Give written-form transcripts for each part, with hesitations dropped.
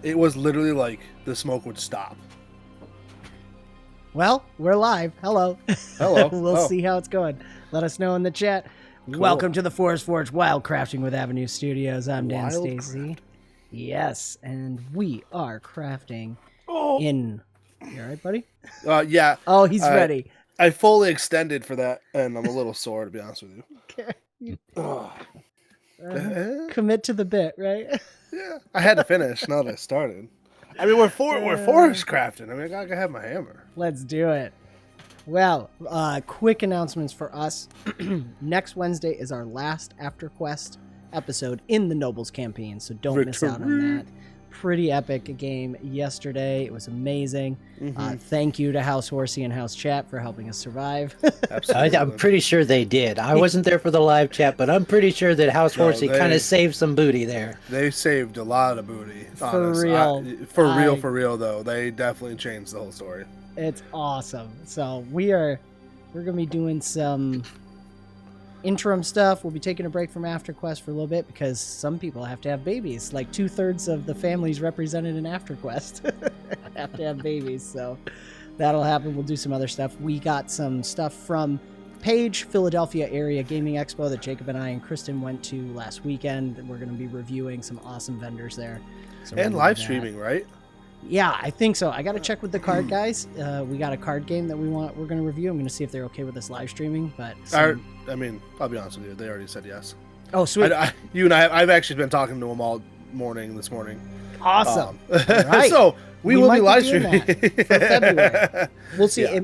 It was literally like the smoke would stop. Well, we're live. Hello. Hello. We'll see how it's going. Let us know in the chat. Cool. Welcome to the Forest Forge Wild Crafting with Avenue Studios. I'm Dan Wild Stacy. Yes, and we are crafting in... You all right, buddy? Yeah. Oh, he's ready. I fully extended for that, and I'm a little sore, to be honest with you. Commit to the bit, right? Yeah, I had to finish now that I started. I mean, we're forest crafting. I mean, I gotta have my hammer. Let's do it. Well, quick announcements for us. Next Wednesday is our last After Quest episode in the Nobles campaign, so don't miss out on that. Pretty epic game yesterday. It was amazing. Thank you to House Horsey and House Chat for helping us survive. Absolutely. I'm pretty sure they did. I wasn't there for the live chat, but I'm pretty sure that House Horsey kind of saved some booty there. They saved a lot of booty. For real. For real, though. They definitely changed the whole story. It's awesome. So we're going to be doing some interim stuff. We'll be taking a break from After Quest for a little bit because some people have to have babies. Like 2/3 of the families represented in After Quest have to have babies. So that'll happen. We'll do some other stuff. We got some stuff from Page, Philadelphia Area Gaming Expo that Jacob and I and Kristen went to last weekend. We're going to be reviewing some awesome vendors there. So and live streaming, right? Yeah, I think so. I got to check with the card guys. We got a card game that we're going to review. I'm going to see if they're okay with us live streaming. But I mean, I'll be honest with you. They already said yes. Oh, sweet. You and I've actually been talking to them all morning this morning. Awesome. Right. So we will be live streaming for February. We'll see. Yeah.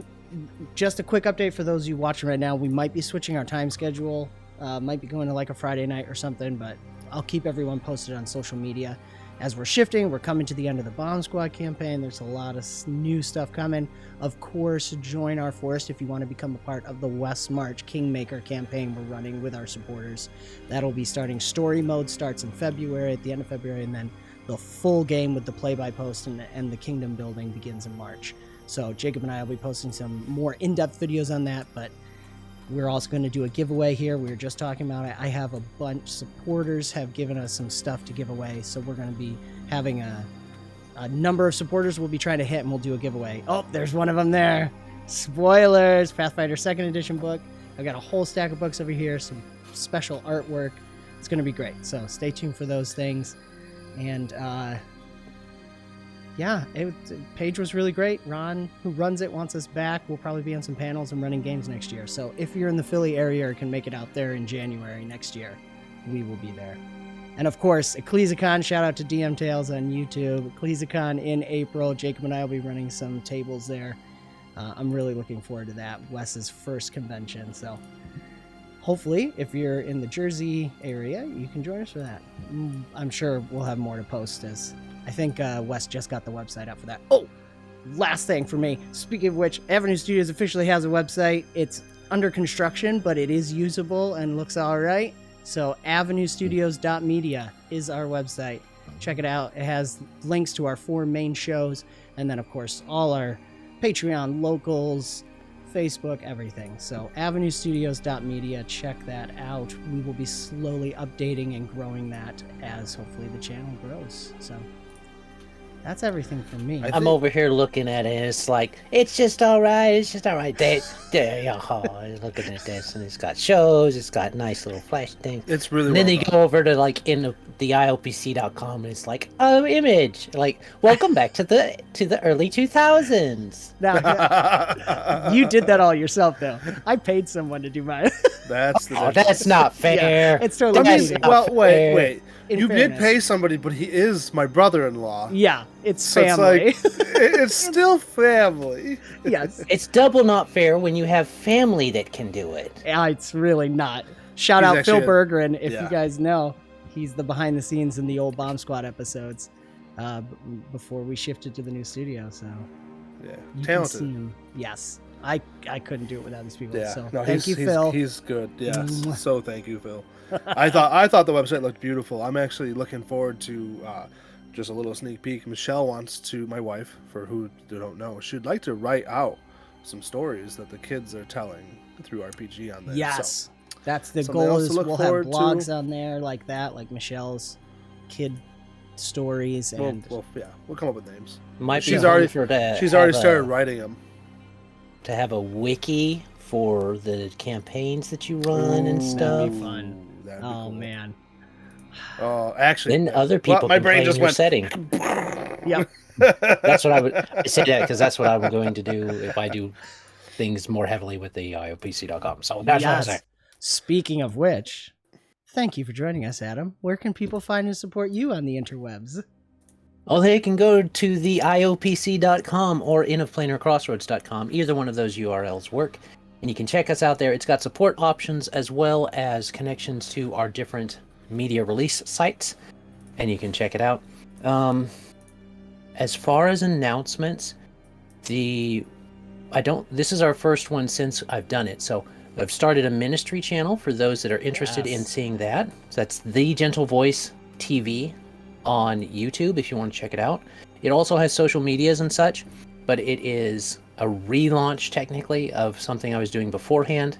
Just a quick update for those of you watching right now. We might be switching our time schedule. Might be going to like a Friday night or something, but I'll keep everyone posted on social media. As we're shifting, we're coming to the end of the Bomb Squad campaign. There's a lot of new stuff coming. Of course, join our forest if you want to become a part of the West March Kingmaker campaign we're running with our supporters. That'll be starting. Story mode starts in February, at the end of February, and then the full game with the play-by-post and the kingdom building begins in March. So Jacob and I will be posting some more in-depth videos on that, but we're also going to do a giveaway here. We were just talking about it. I have a bunch. Supporters have given us some stuff to give away, so we're going to be having a number of supporters we'll be trying to hit, and we'll do a giveaway. Oh, there's one of them there. Spoilers. Pathfinder 2nd edition book. I've got a whole stack of books over here, some special artwork. It's going to be great, so stay tuned for those things. And yeah, Paige was really great. Ron, who runs it, wants us back. We'll probably be on some panels and running games next year. So if you're in the Philly area or can make it out there in January next year, we will be there. And of course, 𝙏𝙖𝙗𝐵𝒕, shout out to DM Tales on YouTube. 𝙏𝙖𝙗𝐵𝒕 in April. Jacob and I will be running some tables there. I'm really looking forward to that. Wes's first convention. So hopefully, if you're in the Jersey area, you can join us for that. I'm sure we'll have more to post as... I think Wes just got the website up for that. Oh, last thing for me. Speaking of which, Avenue Studios officially has a website. It's under construction, but it is usable and looks all right. So avenuestudios.media is our website. Check it out. It has links to our 4 main shows. And then, of course, all our Patreon, locals, Facebook, everything. So avenuestudios.media, check that out. We will be slowly updating and growing that as hopefully the channel grows. So that's everything from me. I'm over here looking at it, and it's like, it's just all right. It's just all right. Looking at this, and it's got shows. It's got nice little flash things. It's really. And then they go over to like in the ILPC.com, and it's like, oh, image. Like, welcome back to the early 2000s. Now, you did that all yourself, though. I paid someone to do mine. That's the. Oh, that's not fair. Yeah, it's totally. Wait. In you fairness. did pay somebody, but he is my brother-in-law. Yeah, it's So family. it's like, it's still family. Yes. It's double not fair when you have family that can do it. Yeah, it's really not. Shout He's out Phil actually Bergeron, if you guys know. He's the behind the scenes in the old Bomb Squad episodes before we shifted to the new studio. So Yeah, you talented. can see him. Yes. I couldn't do it without these people. Yeah, So no, thank you, Phil. He's good. Yes, so thank you, Phil. I thought the website looked beautiful. I'm actually looking forward to just a little sneak peek. Michelle wants to, my wife, for who don't know, she'd like to write out some stories that the kids are telling through RPG on there. Yes, so, that's the something goal. else to Is look we'll have forward blogs to. on there like that, like Michelle's kid stories, and we'll come up with names. Might be She's already to started writing them. To have a wiki for the campaigns that you run and stuff. That'd be fun. Cool. Man. Oh, actually, then other people my can brain play just in your went. setting. Yep. That's what I say that because that's what I'm going to do if I do things more heavily with the IOPC.com. So that's what I say. Speaking of which, thank you for joining us, Adam. Where can people find and support you on the interwebs? Oh, they can go to the IOPC.com or inofplanercrossroads.com. Either one of those URLs work. And you can check us out there. It's got support options as well as connections to our different media release sites. And you can check it out. As far as announcements, this is our first one since I've done it. So I've started a ministry channel for those that are interested in seeing that. So that's The Gentle Voice TV on YouTube if you want to check it out. It also has social medias and such, but it is a relaunch technically of something I was doing beforehand.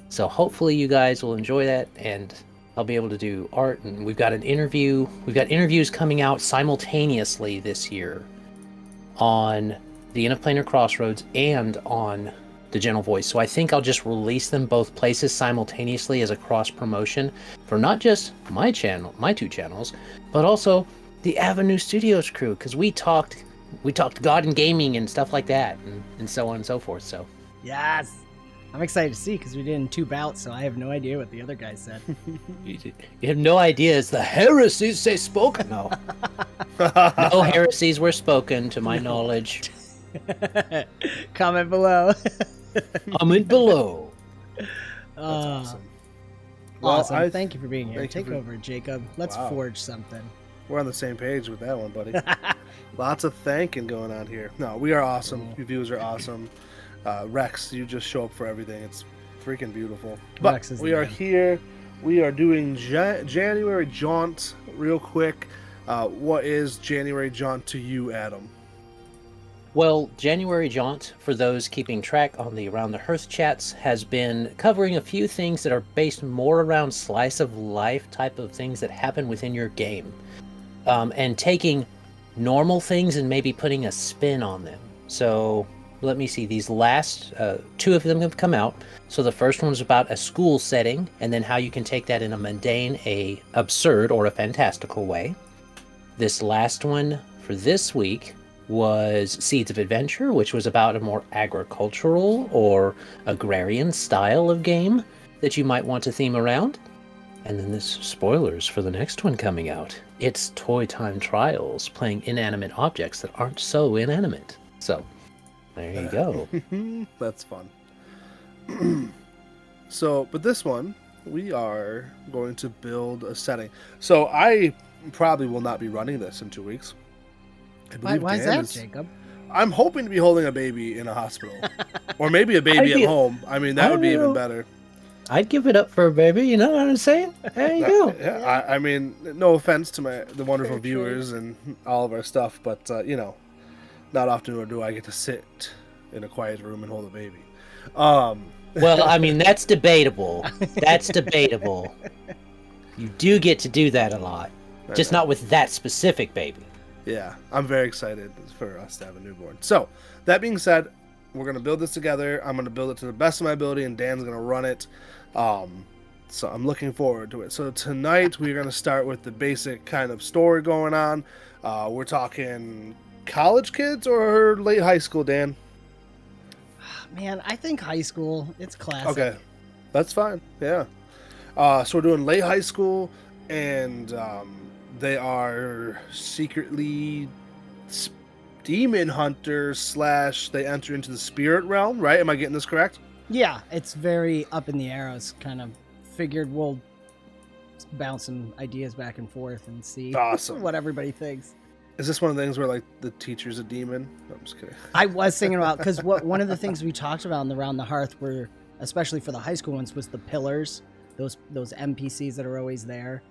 So hopefully you guys will enjoy that, and I'll be able to do art, and we've got interviews coming out simultaneously this year on the Inn of Planar Crossroads and on the Gentle Voice. So I think I'll just release them both places simultaneously as a cross promotion for not just my channel, my two channels, but also the Avenue Studios crew, because we talked God and gaming and stuff like that, and so on and so forth. So yes, I'm excited to see, because we did in 2 bouts, so I have no idea what the other guy said. You have no idea. It's the heresies say spoken. No, no heresies were spoken to my knowledge. Comment below. Comment below. That's awesome. Well, Awesome. Thank you for being here. Take over, Jacob. Let's forge something. We're on the same page with that one, buddy. Lots of thanking going on here. No, we are awesome. You viewers are awesome. Rex, you just show up for everything. It's freaking beautiful. But we are here. We are doing January Jaunt real quick. What is January Jaunt to you, Adam? Well, January Jaunt, for those keeping track on the Around the Hearth chats, has been covering a few things that are based more around slice of life type of things that happen within your game. And taking normal things and maybe putting a spin on them. So let me see, these last 2 of them have come out. So the first one's about a school setting, and then how you can take that in a mundane, a absurd, or a fantastical way. This last one for this week was Seeds of Adventure, which was about a more agricultural or agrarian style of game that you might want to theme around. And then this spoilers for the next one coming out. It's Toy Time Trials, playing inanimate objects that aren't so inanimate. So, there you go. That's fun. But this one, we are going to build a setting. So I probably will not be running this in 2 weeks. Why is that, Jacob? I'm hoping to be holding a baby in a hospital. Or maybe a baby at home. I mean, that would be even better. I'd give it up for a baby, you know what I'm saying? There you go. Yeah, I mean, no offense to the wonderful viewers and all of our stuff, but, not often do I get to sit in a quiet room and hold a baby. Well, I mean, that's debatable. That's debatable. You do get to do that a lot. Just not with that specific baby. Yeah, I'm very excited for us to have a newborn. So, that being said, we're going to build this together. I'm going to build it to the best of my ability, and Dan's going to run it. So I'm looking forward to it. So tonight, we're going to start with the basic kind of story going on. We're talking college kids or late high school, Dan? Man, I think high school. It's classic. Okay, that's fine. Yeah. So we're doing late high school, and they are secretly demon hunters / they enter into the spirit realm, right? Am I getting this correct? Yeah, it's very up in the air. I was kind of figured we'll bounce some ideas back and forth and see what everybody thinks. Is this one of the things where, like, the teacher's a demon? No, I'm just kidding. I was thinking about, because one of the things we talked about in the Around the Hearth were, especially for the high school ones, was the pillars, those NPCs that are always there.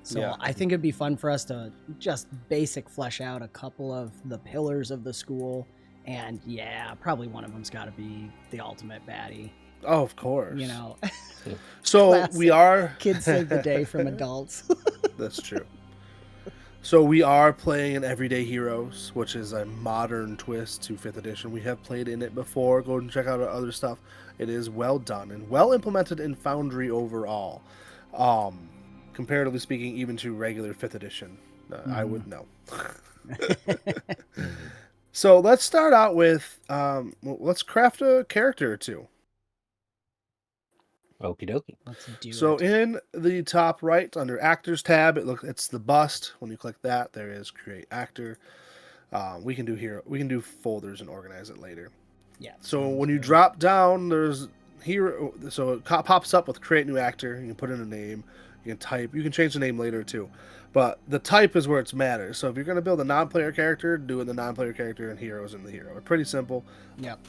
So yeah. I think it'd be fun for us to just basic flesh out a couple of the pillars of the school. And yeah, probably one of them's got to be the ultimate baddie. Oh, of course. You know. So we are... Kids save the day from adults. That's true. So we are playing in Everyday Heroes, which is a modern twist to 5th edition. We have played in it before. Go and check out our other stuff. It is well done and well implemented in Foundry overall. Comparatively speaking, even to regular 5th edition, I would know. So let's start out with, let's craft a character or two. Okie dokie. Let's do So it. in the top right, under Actors tab, it's the bust. When you click that, there is Create Actor. We can do folders and organize it later. Yeah. So when you drop down, there's hero. So it pops up with Create New Actor. You can put in a name. You can type. You can change the name later too. But the type is where it matters. So if you're going to build a non-player character, do it the non-player character and heroes in the hero. It's pretty simple. Yep.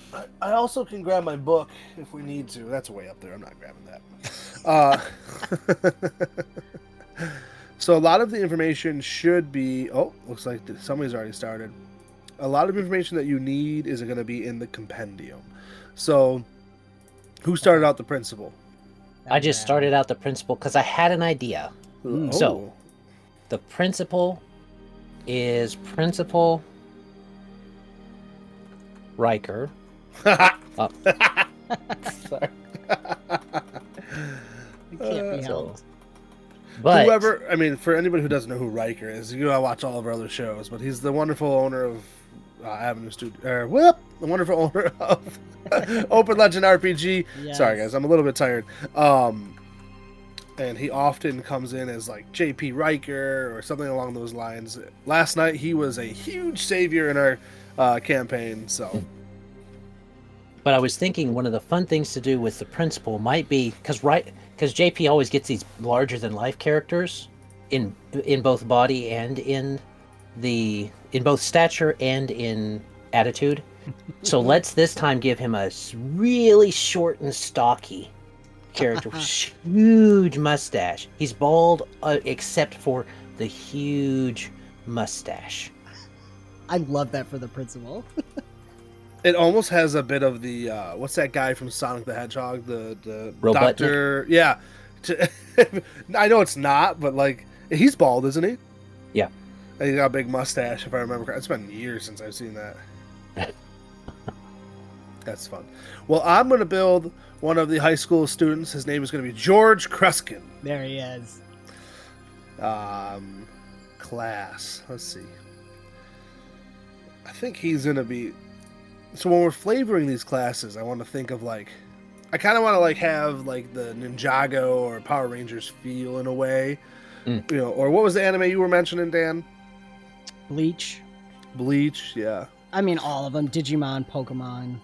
I also can grab my book if we need to. That's way up there. I'm not grabbing that. So a lot of the information should be... Oh, looks like somebody's already started. A lot of information that you need is going to be in the compendium. So who started out the principal? I just started out the principal because I had an idea. Oh. So the principal is Principal Riker. Sorry. It can't be helped. But Whoever, I mean, for anybody who doesn't know who Riker is, you gotta watch all of our other shows. But he's the wonderful owner of Avenue Studio, the wonderful owner of Open Legend RPG. Yes. Sorry, guys, I'm a little bit tired. And he often comes in as like JP Riker or something along those lines. Last night, he was a huge savior in our campaign. So, But I was thinking one of the fun things to do with the principal might be because JP always gets these larger than life characters in both body and in both stature and in attitude. So let's this time give him a really short and stocky character with huge mustache. He's bald except for the huge mustache. I love that for the principal. it almost has a bit of the what's that guy from Sonic the Hedgehog? The Robotnik? doctor. Yeah. I know it's not, but like he's bald, isn't he? Yeah. And he's got a big mustache, if I remember correctly. It's been years since I've seen that. That's fun. Well, I'm going to build one of the high school students. His name is going to be George Kruskin. There he is. Class. Let's see. I think he's going to be... So when we're flavoring these classes, I want to think of like... I kind of want to like have like the Ninjago or Power Rangers feel in a way. You know, or what was the anime you were mentioning, Dan? Bleach. Bleach, yeah. I mean, all of them. Digimon, Pokemon.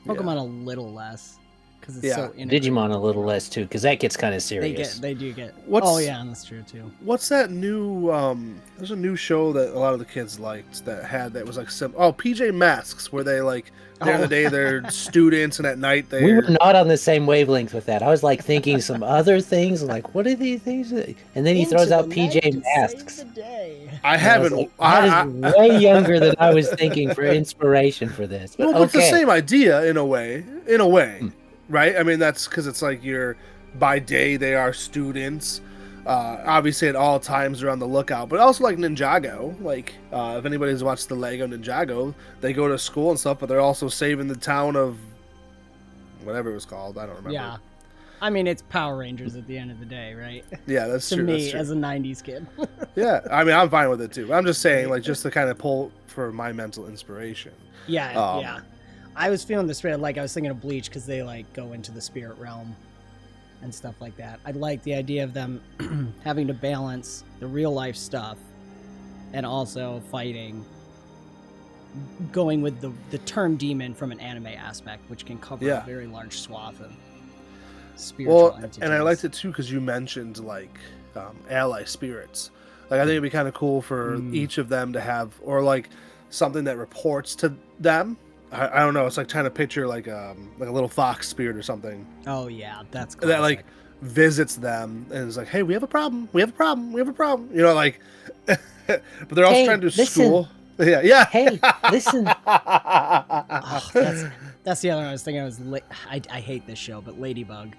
Pokemon Yeah. a little less because it's Yeah. so integrated. Digimon a little less too, because that gets kind of They serious. do get. What's- Oh yeah, that's true too. What's that new there's a new show that a lot of the kids liked that was like PJ Masks, where they like during the day they're students and at night We they're were not on the same wavelength with that. I was like thinking some other things, like what are these things? And then he throws out PJ Masks. I haven't That is way younger than I was thinking for inspiration for this. But well, but it's the okay. same idea in a way, right? I mean, that's because it's like by day they are students. Obviously, at all times they're on the lookout, but also like Ninjago. Like, if anybody's watched the Lego Ninjago, they go to school and stuff, but they're also saving the town of whatever it was called. I don't remember. Yeah, I mean it's Power Rangers at the end of the day, right? Yeah, that's To true. me, that's true. as a '90s kid. Yeah, I mean, I'm fine with it too. I'm just saying, like, just to kind of pull for my mental inspiration. Yeah, yeah. I was feeling this way. Like I was thinking of Bleach because they like go into the spirit realm and stuff like that. I like the idea of them having to balance the real life stuff and also fighting, going with the term demon from an anime aspect, which can cover a very large swath of spiritual entities. And I liked it too because you mentioned like ally spirits. Like I think it'd be kind of cool for each of them to have, or like something that reports to them. I don't know. It's like trying to picture like a little fox spirit or something. Oh yeah, that's that like visits them and is like, "Hey, we have a problem. We have a problem. We have a problem." You know, like. But they're also trying to do school. Yeah, yeah. Hey, listen. Oh, that's the other one I was thinking. I hate this show, but Ladybug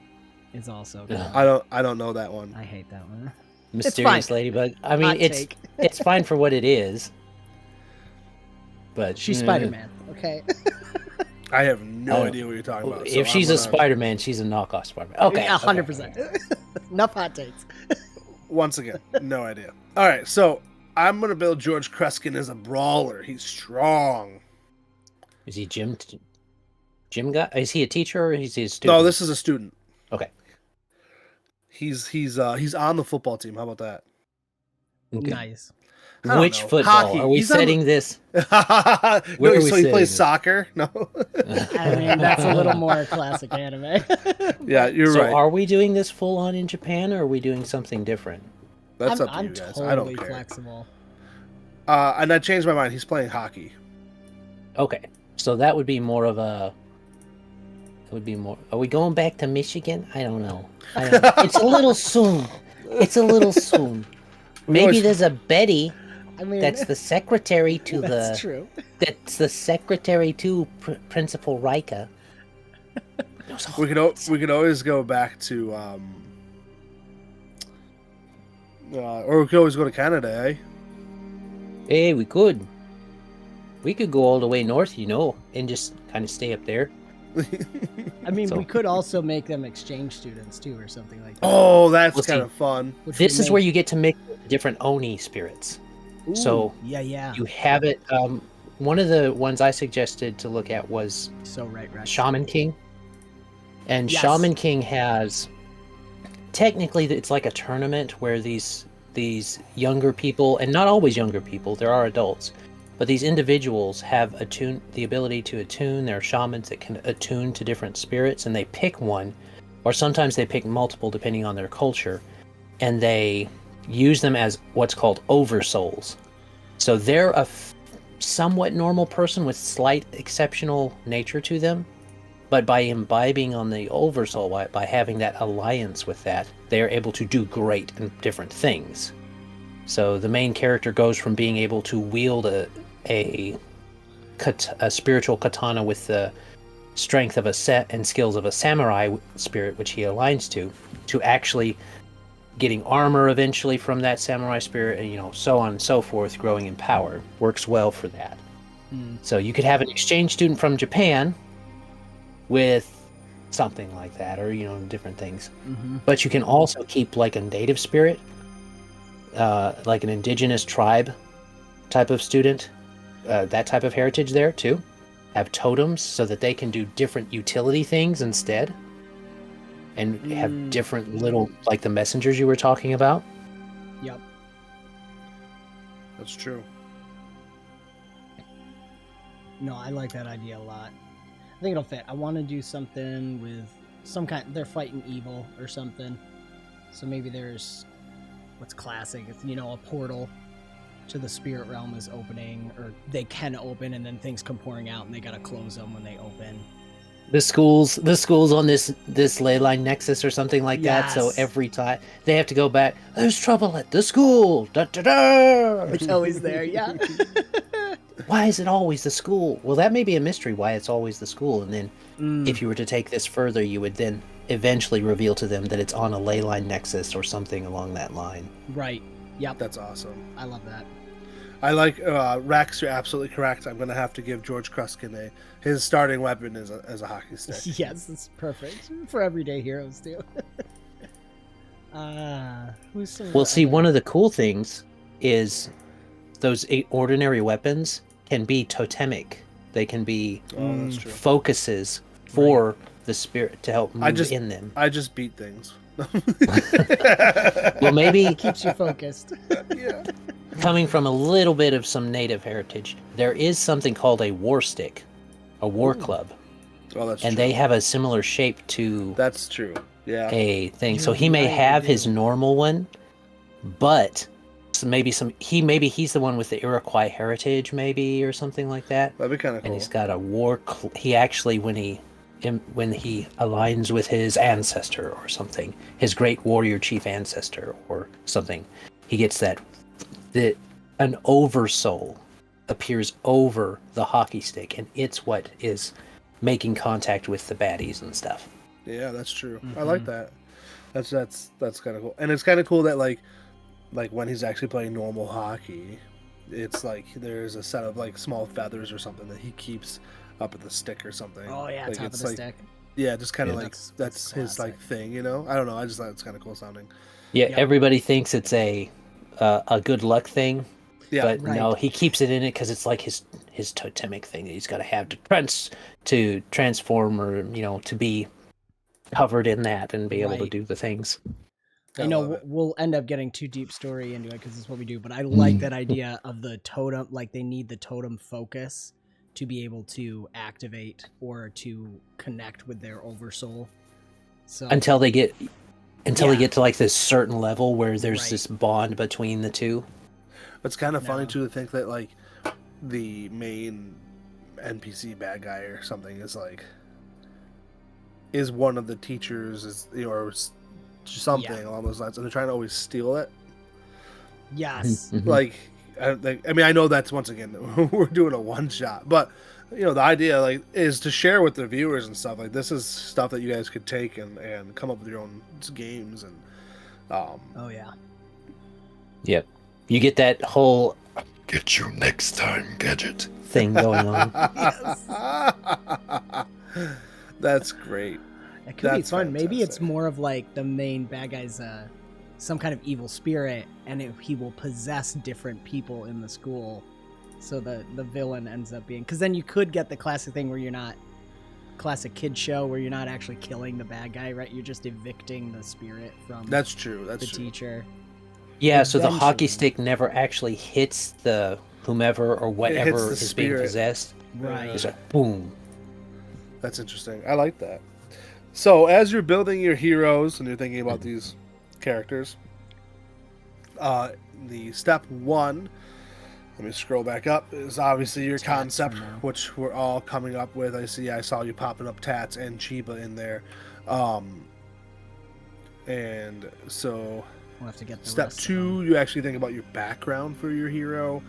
is also good. I don't know that one. I hate that one. mysterious ladybug. I mean, Hot it's take. it's fine for what it is. But She's Spider-Man. Okay. I have no Oh, idea what you're talking about. If so she's I'm a gonna- Spider-Man, she's a knockoff Spider-Man. Okay, Yeah, okay. 100%. Enough hot takes. Once again, no idea. All right, so I'm gonna build George Kreskin as a brawler. He's strong. Is he gym guy? Is he a teacher or is he a student? No, this is a student. Okay. He's on the football team. How about that? Okay. Nice. I don't Which know. football? Hockey. Are we He's on setting this? no, Where are we so he setting plays this? soccer. No. I mean, that's a little more classic anime. Yeah, you're So right. are we doing this full on in Japan or are we doing something different? That's up to I'm you guys. totally I don't care. flexible. And I changed my mind. He's playing hockey. Okay. So that would be more of a. It would be more. Are we going back to Michigan? I don't know. It's a little soon. It's a little soon. Maybe always- there's a Betty. I mean, That's the secretary to that's true. That's the secretary to Principal Rika. We could always go back to or we could always go to Canada, eh? Hey, we could. We could go all the way north, and just kind of stay up there. I mean, So- we could also make them exchange students too, or something like that. Oh, that's Let's kind see. of fun. which This would is where make- you get to mix different Oni spirits. Ooh, so yeah. You have it. One of the ones I suggested to look at was So right. Shaman King. And Yes. Shaman King has technically it's like a tournament where these younger people, and not always younger people, there are adults, but these individuals have the ability to attune. There are shamans that can attune to different spirits, and they pick one, or sometimes they pick multiple depending on their culture, and they use them as what's called oversouls. So they're a somewhat normal person with slight exceptional nature to them, but by imbibing on the oversoul, by having that alliance with that, they are able to do great and different things. So the main character goes from being able to wield a spiritual katana with the strength of a set and skills of a samurai spirit, which he aligns to actually getting armor eventually from that samurai spirit, and so on and so forth, growing in power. Works well for that. So you could have an exchange student from Japan with something like that, or different things. Mm-hmm. But you can also keep like a native spirit, like an indigenous tribe type of student, that type of heritage there too. Have totems so that they can do different utility things instead, and have different little, like the messengers you were talking about. Yep. That's true. No, I like that idea a lot. I think it'll fit. I want to do something with some kind. They're fighting evil or something. So maybe there's what's classic. It's a portal to the spirit realm is opening, or they can open, and then things come pouring out, and they gotta close them when they open. The schools on this ley line nexus or something like that. So Yes. every time they have to go back, there's trouble at the school. Da, da, da. It's always there. Yeah. Why is it always the school? Well, that may be a mystery why it's always the school. And then if you were to take this further, you would then eventually reveal to them that it's on a ley line nexus or something along that line. Right. Yep. That's awesome. I love that. I like Rex. You're absolutely correct. I'm gonna have to give George Kreskin his starting weapon is a hockey stick. Yes, it's perfect for everyday heroes too. Who's some? Well, see, one of the cool things is those ordinary weapons can be totemic. They can be Oh, that's true. focuses for the spirit to help move in them. I just beat things. Well, maybe keeps you focused. Yeah. coming from a little bit of some native heritage, there is something called a war stick, a war club, Oh, that's and true. they have a similar shape to That's true. Yeah. a thing. So You're he may right, have they his do. normal one, but maybe he's the one with the Iroquois heritage, maybe, or something like that. That'd be kind of And cool. he's got a he actually, when he aligns with his ancestor or something, his great warrior chief ancestor or something, he gets that an oversoul appears over the hockey stick, and it's what is making contact with the baddies and stuff. Yeah, that's true. I like that. That's kind of cool, and it's kind of cool that like like when he's actually playing normal hockey, it's like there's a set of like small feathers or something that he keeps up at the stick or something. Oh yeah, like, top of it's the like, stick. yeah, just kind of Yeah. like That's his like classic. thing, you know. I don't know. I just thought it's kind of cool sounding. Yeah, Yep. everybody thinks it's a good luck thing, Yeah, but Right. no, he keeps it in it because it's like his totemic thing that he's got to have to transform, or to be covered in that and be able to Right. do the things. I love know it. we'll end up getting too deep story into it because it's what we do, but I like that idea of the totem. Like they need the totem focus to be able to activate or to connect with their oversoul. So Until they get Yeah. to like this certain level where there's Right. this bond between the two. It's kind of funny No. too to think that like the main NPC bad guy or something is one of the teachers, or something Yeah. along those lines, and they're trying to always steal it. yes, Mhm. Like, I mean, I know that's, once again, we're doing a one shot, but the idea like is to share with the viewers and stuff. Like, this is stuff that you guys could take and come up with your own games, and oh yeah, Yep. You get that whole Get you next time, Gadget. thing going on. That's great. it could be That's fun. Maybe it's fantastic. more of like the main bad guy's some kind of evil spirit, and he will possess different people in the school. So the villain ends up being, because then you could get the classic thing where you're not classic kid show where you're not actually killing the bad guy, right? You're just evicting the spirit from That's true. That's the true. teacher. Yeah, so the hockey Eventually. stick never actually hits the whomever or whatever the is being spirit. possessed. Right. It's like boom. That's interesting. I like that. So as you're building your heroes and you're thinking about these characters, the step one, let me scroll back up, is obviously your Tats concept, for now. which we're all coming up with. I saw you popping up Tats and Chiba in there. And so We'll have to get the step rest of two, them. you actually think about your background for your hero.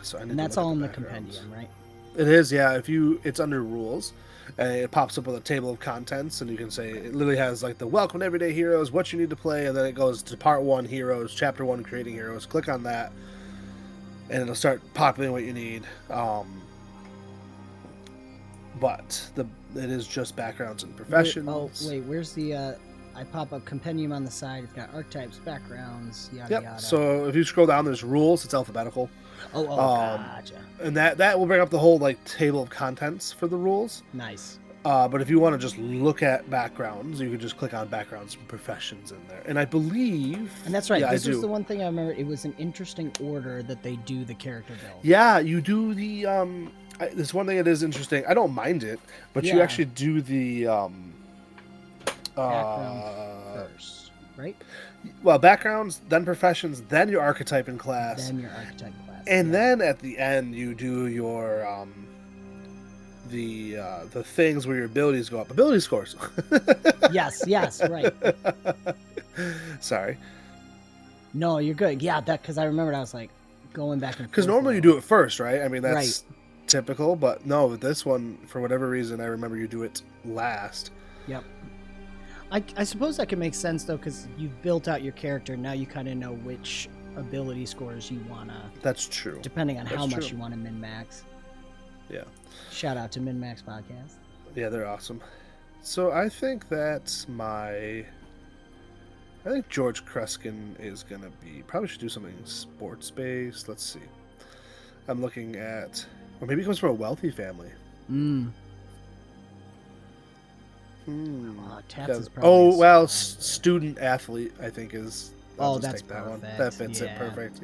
So I need And to that's look at all in the backgrounds. compendium, right? It is, yeah. It's under rules, and it pops up with a table of contents, and you can say it literally has like the welcome to everyday heroes, what you need to play, and then it goes to part 1 heroes, chapter 1 creating heroes. Click on that, and it'll start populating what you need. But it is just backgrounds and professions. Wait, where's the I pop up compendium on the side. It's got archetypes, backgrounds, yada Yep. yada. So if you scroll down, there's rules. It's alphabetical, oh, gotcha. and that will bring up the whole like table of contents for the rules. Nice. But if you want to just look at backgrounds, you can just click on backgrounds and professions in there. And I believe, And that's right. Yeah, this I was do. the one thing I remember. It was an interesting order that they do the character build. Yeah, you do the this one thing that is interesting. I don't mind it, but you Yeah. actually do the Background first, right? well, backgrounds, then professions, then your archetype in class, Then your archetype class. and yeah. then at the end you do your the things where your abilities go up, ability scores. yes, right. Sorry, No, you're good. Yeah, that because I remembered I was like going back and because forth normally a you little. do it first, right? I mean that's Right. typical, but no, with this one, for whatever reason, I remember you do it last. Yep. I suppose that could make sense though, because you've built out your character. Now you kind of know which ability scores you wanna, That's true. depending on how That's much true. you want to min max. Yeah. Shout out to Min Max Podcast. Yeah, they're awesome. So I think that's I think George Kreskin is gonna be. Probably should do something sports based. Let's see. I'm looking at, or maybe he comes from a wealthy family. Tats Because- is probably. student athlete. I think is. Oh, I'll just that's take that one. perfect. That fits it Yeah. perfect.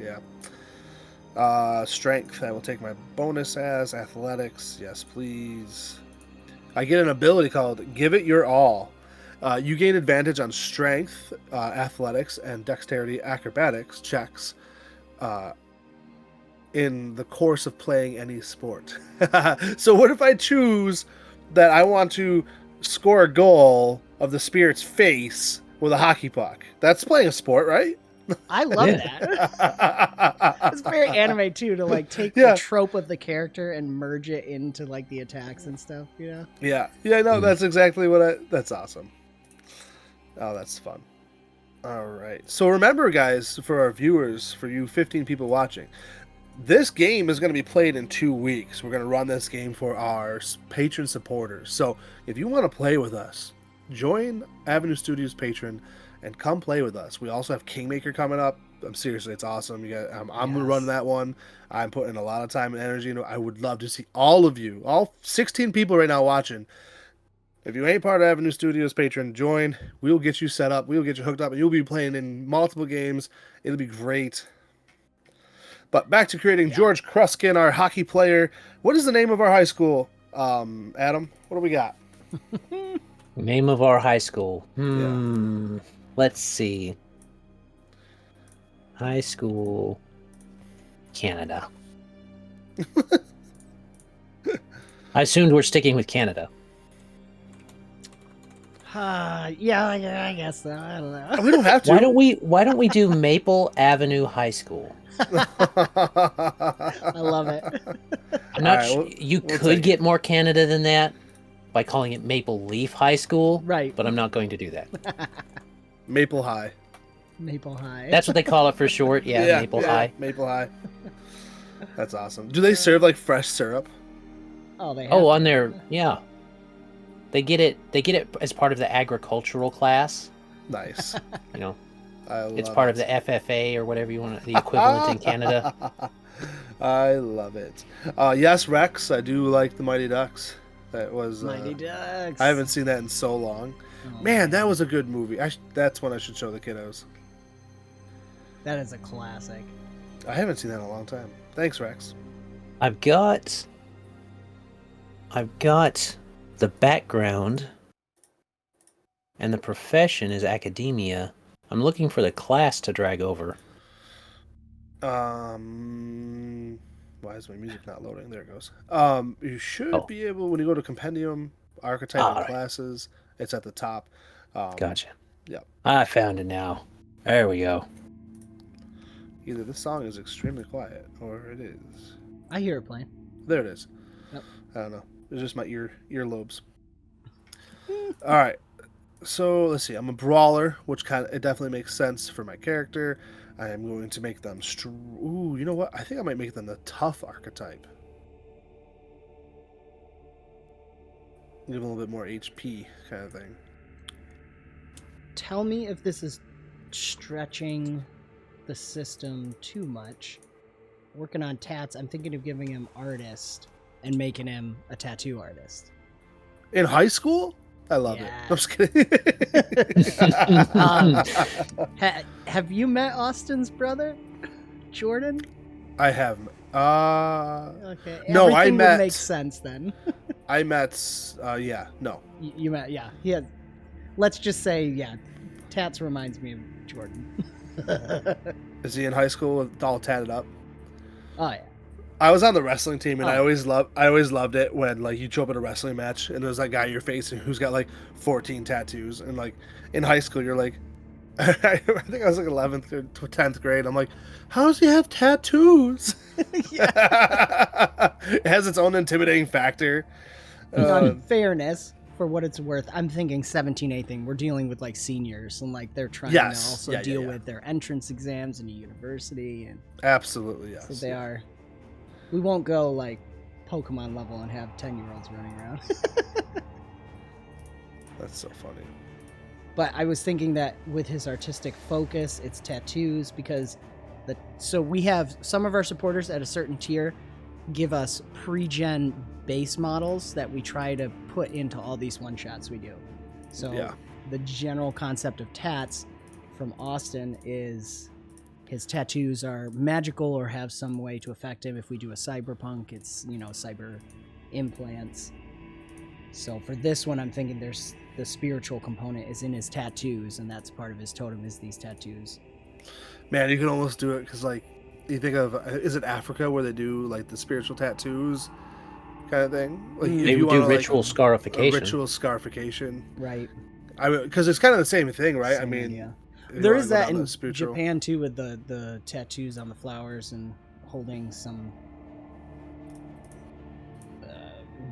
Yeah. Strength. I will take my bonus as athletics. Yes, please. I get an ability called "Give It Your All." You gain advantage on strength, athletics, and dexterity acrobatics checks in the course of playing any sport. So what if I choose that I want to score a goal of the spirit's face with a hockey puck? That's playing a sport, right? I love Yeah. that. It's very anime too, to like take Yeah. the trope of the character and merge it into like the attacks and stuff. You know. Yeah, no, that's exactly what that's awesome. Oh, that's fun. All right. So remember, guys, for our viewers, for you 15 people watching, this game is going to be played in 2 weeks. We're going to run this game for our patron supporters. So if you want to play with us, join Avenue Studios Patron and come play with us. We also have Kingmaker coming up. Seriously, it's awesome. I'm running that one. I'm putting a lot of time and energy into it. I would love to see all of you, all 16 people right now watching. If you ain't part of Avenue Studios Patron, join. We'll get you set up. We'll get you hooked up, and you'll be playing in multiple games. It'll be great. But back to creating George Kruskin, our hockey player. What is the name of our high school, Adam? What do we got? Name of our high school. Yeah. Let's see. High school, Canada. I assumed we're sticking with Canada. Yeah, I guess so. I don't know. We don't have to. Why don't we do Maple Avenue High School? I love it. I'm not Alright, you we'll could take get more Canada than that by calling it Maple Leaf High School. Right. But I'm not going to do that. Maple High. Maple High. That's what they call it for short. Yeah, Maple High. Maple High. That's awesome. Do they serve like fresh syrup? Oh, they have On their They get it as part of the agricultural class. Nice. You know. It's part of the FFA or whatever you want, the equivalent in Canada. I love it. Yes, Rex, I do like the Mighty Ducks. That was Mighty Ducks. I haven't seen that in so long. Man, that was a good movie. That's one I should show the kiddos. That is a classic. I haven't seen that in a long time. Thanks, Rex. I've got the background and the profession is academia. I'm looking for the class to drag over. Why is my music not loading? There it goes. You should be able, when you go to Compendium, Archetype and Classes, it's at the top. Gotcha. Yep. I found it now. There we go. Either this song is extremely quiet, or it is. I hear it playing. There it is. Yep. I don't know. It's just my earlobes. All right. So let's see. I'm a brawler, which it definitely makes sense for my character. I am going to make them ooh, you know what? I think I might make them the tough archetype. Give them a little bit more HP kind of thing. Tell me if this is stretching the system too much. Working on tats, I'm thinking of giving him artist and making him a tattoo artist. In high school? I love it. I'm just kidding. Have you met Austin's brother, Jordan? I have. Okay. No, Everything I met. Would make sense then. I met. Yeah. No. You met. Yeah. He had. Let's just say, yeah. Tats reminds me of Jordan. Is he in high school all tatted up? Oh yeah. I was on the wrestling team, and I always loved it when like you show up at a wrestling match and there's that guy you're facing who's got like 14 tattoos, and like in high school you're like, I think I was like 11th or 10th grade. I'm like, how does he have tattoos? It has its own intimidating factor. In fairness, for what it's worth, I'm thinking 17A thing. We're dealing with like seniors, and like they're trying to also deal with their entrance exams into university, and absolutely yes. So they are. We won't go like Pokemon level and have 10-year-olds running around. That's so funny. But I was thinking that with his artistic focus, it's tattoos, because so we have some of our supporters at a certain tier give us pre-gen base models that we try to put into all these one-shots we do. So the general concept of tats from Austin is his tattoos are magical or have some way to affect him. If we do a cyberpunk, it's, cyber implants. So for this one, I'm thinking there's the spiritual component is in his tattoos, and that's part of his totem is these tattoos. Man, you can almost do it because, like, you think of, is it Africa where they do, like, the spiritual tattoos kind of thing? Like, they would do ritual scarification. Ritual scarification. Right. Because it's kind of the same thing, right? Same, I mean... Yeah. There is that in Japan too, with the tattoos on the flowers and holding some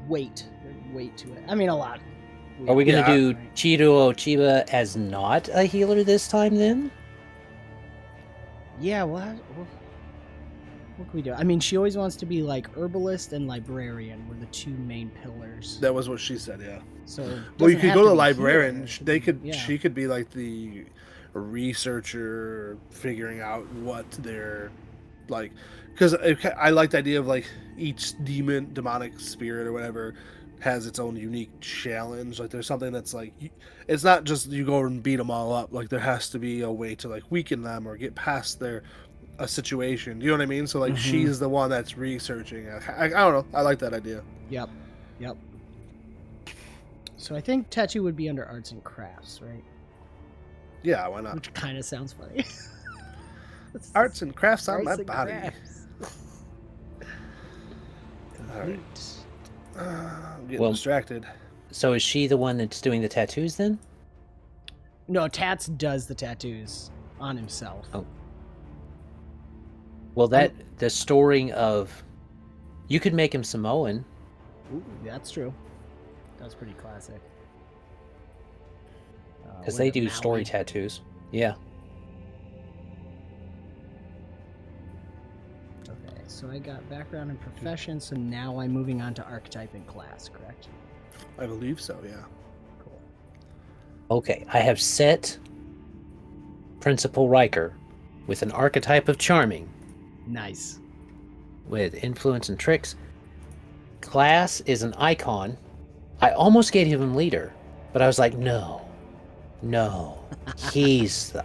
weight to it. I mean, a lot. Are we going to Yeah. do 𝙏𝙖𝙗𝙗𝙗𝙗 as not a healer this time then? Yeah, what can we do? I mean, she always wants to be like herbalist and librarian were the two main pillars. That was what she said. Yeah. So Well, you doesn't could have go to be librarian. healer, it They be- could. yeah. She could be like the researcher, figuring out what they're like. Because I like the idea of like each demonic spirit or whatever has its own unique challenge. Like there's something that's like it's not just you go and beat them all up. Like there has to be a way to like weaken them or get past a situation. You know what I mean? So like she's the one that's researching. I don't know. I like that idea. Yep. So I think tattoo would be under arts and crafts, right? Yeah, why not? Which kind of sounds funny. Arts and crafts on my Arts and body. crafts. All right. I'm getting Well- distracted. So is she the one that's doing the tattoos then? No, Tats does the tattoos on himself. Oh. Well, the storing of... You could make him Samoan. Ooh, that's true. That's pretty classic. Because With they a do Maui. story tattoos. Yeah. Okay, so I got background and profession, so now I'm moving on to archetype and class, correct? I believe so. Yeah. Cool. Okay, I have set Principal Riker with an archetype of charming, Nice. with influence and tricks. Class is an icon. I almost gave him leader, but I was like, no. He's an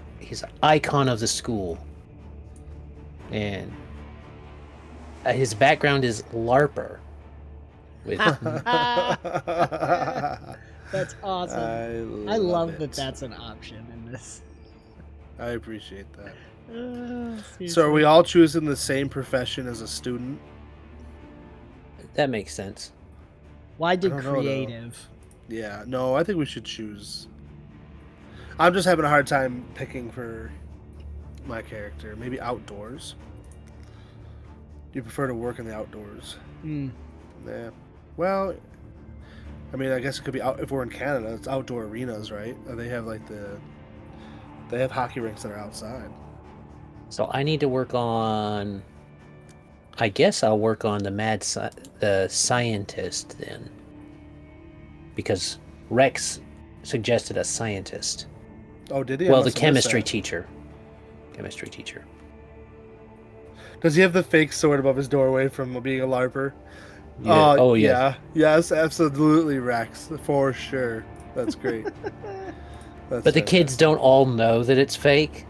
icon of the school. And his background is LARPer. With That's awesome. I love that that's an option in this. I appreciate that. So Seriously. are we all choosing the same profession as a student? that makes sense. Why did I don't know, though. creative? Yeah. No, I think we should choose. I'm just having a hard time picking for my character. Maybe outdoors. You prefer to work in the outdoors? Hmm. Yeah. Well, I mean, I guess it could be out if we're in Canada. It's outdoor arenas, right? They have like they have hockey rinks that are outside. So I need to work on... I guess I'll work on the scientist then. Because Rex suggested a scientist. Oh, did he? I Well, the must have missed chemistry that. teacher. Chemistry teacher. Does he have the fake sword above his doorway from being a LARPer? Yeah. Oh, yeah. Yeah. Yes, absolutely, Rex. For sure. That's great. That's But the kids fantastic. don't all know that it's fake.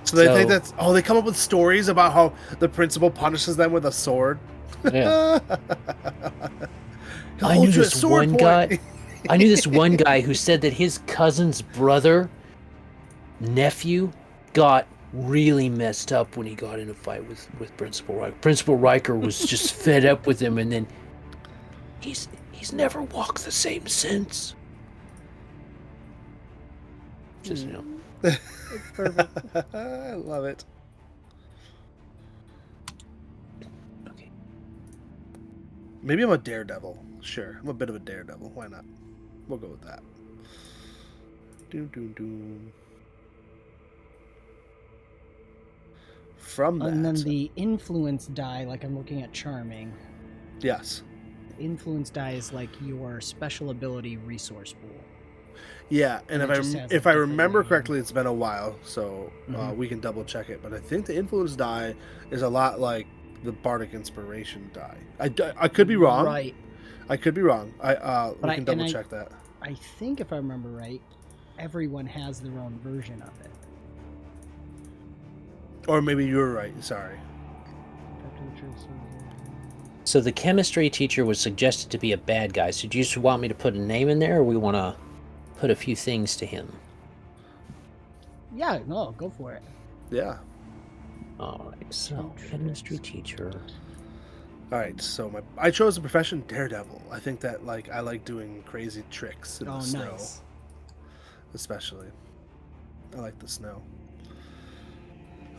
So they think that's... Oh, they come up with stories about how the principal punishes them with a sword. Yeah. He'll I hold knew you at this sword one point. guy. I knew this one guy who said that his cousin's nephew, got really messed up when he got in a fight with Principal Riker. Principal Riker was just fed up with him, and then he's never walked the same since. Just, It's perfect. I love it. Okay. Maybe I'm a daredevil. Sure, I'm a bit of a daredevil. Why not? We'll go with that. Doom, doom, doom. From that, And then the influence die, like I'm looking at charming. yes, Influence die is like your special ability resource pool. yeah. And And it just has a if I different remember name. correctly, it's been a while, so Mhm. we can double check it. But I think the influence die is a lot like the bardic inspiration die. I could be wrong. Right. I could be wrong. We But can and double check that. I think if I remember right, everyone has their own version of it. Or maybe you were right. Sorry. So the chemistry teacher was suggested to be a bad guy. So do you just want me to put a name in there, or we want to put a few things to him? Yeah, no, go for it. Yeah. All right. So chemistry teacher. All right. So I chose the profession daredevil. I think that I like doing crazy tricks in Oh, the snow, nice. especially. I like the snow.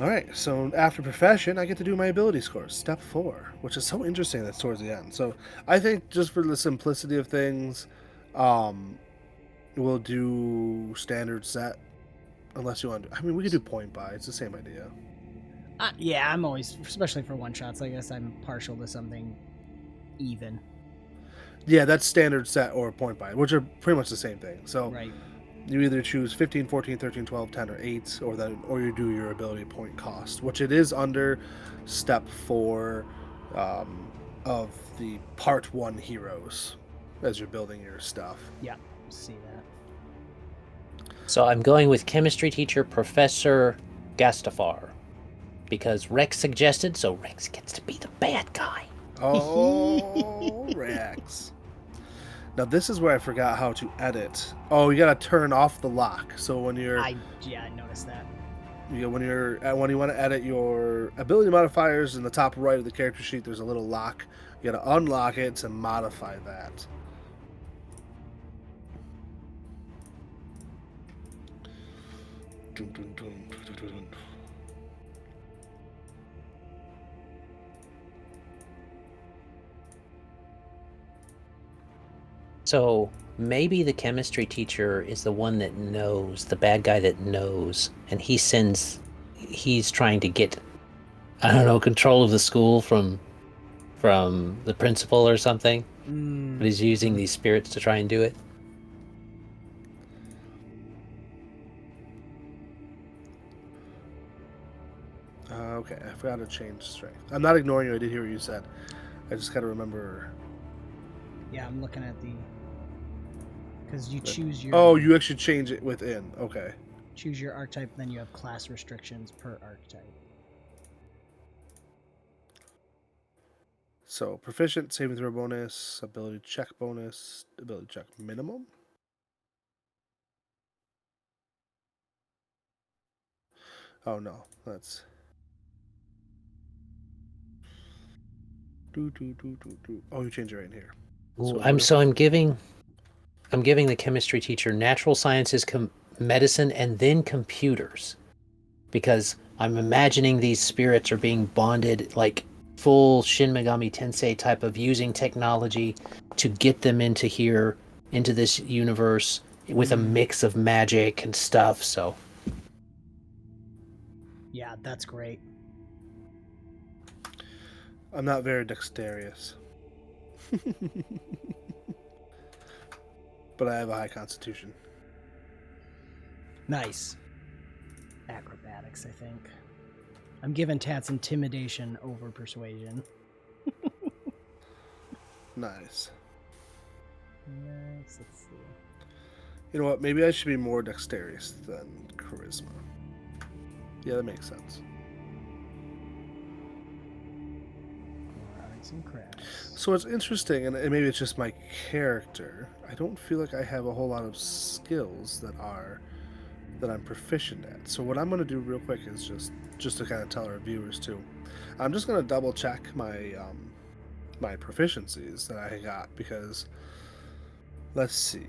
All right. So after profession, I get to do my ability scores, step 4, which is so interesting. That's towards the end. So I think just for the simplicity of things, we'll do standard set. Unless you want to. I mean, we could do point buy. It's the same idea. Yeah, I'm always, especially for one shots. I guess I'm partial to something even. Yeah, that's standard set or point buy, which are pretty much the same thing. So Right. you either choose 15, 14, 13, 12, 10, or 8, or you do your ability point cost, which it is under step 4 of the part 1 heroes as you're building your stuff. Yeah, see that. So I'm going with chemistry teacher Professor Gastafar because Rex suggested, so Rex gets to be the bad guy. Oh, Rex. Now this is where I forgot how to edit. Oh, you gotta turn off the lock. So when you're I noticed that. when you want to edit your ability modifiers in the top right of the character sheet, there's a little lock. You gotta unlock it to modify that. Dun, dun, dun, dun, dun, dun. So maybe the chemistry teacher is the one that knows, the bad guy that knows, and he's trying to get, I don't know, control of the school from the principal or something. But he's using these spirits to try and do it. Okay, I forgot to change strength. I'm not ignoring you. I did hear what you said. I just gotta remember. Yeah, I'm looking at the. Because you choose your. Oh, you actually change it within. Okay. Choose your archetype, then you have class restrictions per archetype. So proficient, saving throw bonus, ability check bonus, ability check minimum. Oh no, that's. Oh, you change it right in here. Ooh, I'm giving the chemistry teacher natural sciences, medicine, and then computers, because I'm imagining these spirits are being bonded like full Shin Megami Tensei type of using technology to get them into this universe with a mix of magic and stuff. So yeah, that's great. I'm not very dexterous. But I have a high constitution. Nice. Acrobatics, I think. I'm giving Tats intimidation over persuasion. Nice. Nice. Let's see. You know what? Maybe I should be more dexterous than charisma. Yeah, that makes sense. Arts and crafts. So it's interesting, and maybe it's just my character. I don't feel like I have a whole lot of skills that I'm proficient at. So what I'm going to do real quick is just to kind of tell our viewers too. I'm just going to double check my my proficiencies that I got, because let's see.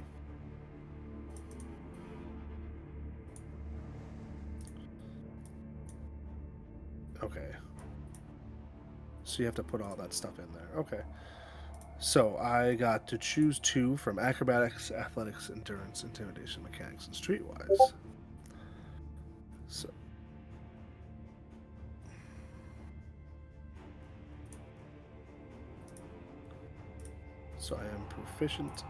Okay. So you have to put all that stuff in there. Okay. So I got to choose 2 from acrobatics, athletics, endurance, intimidation, mechanics, and streetwise. So I am proficient.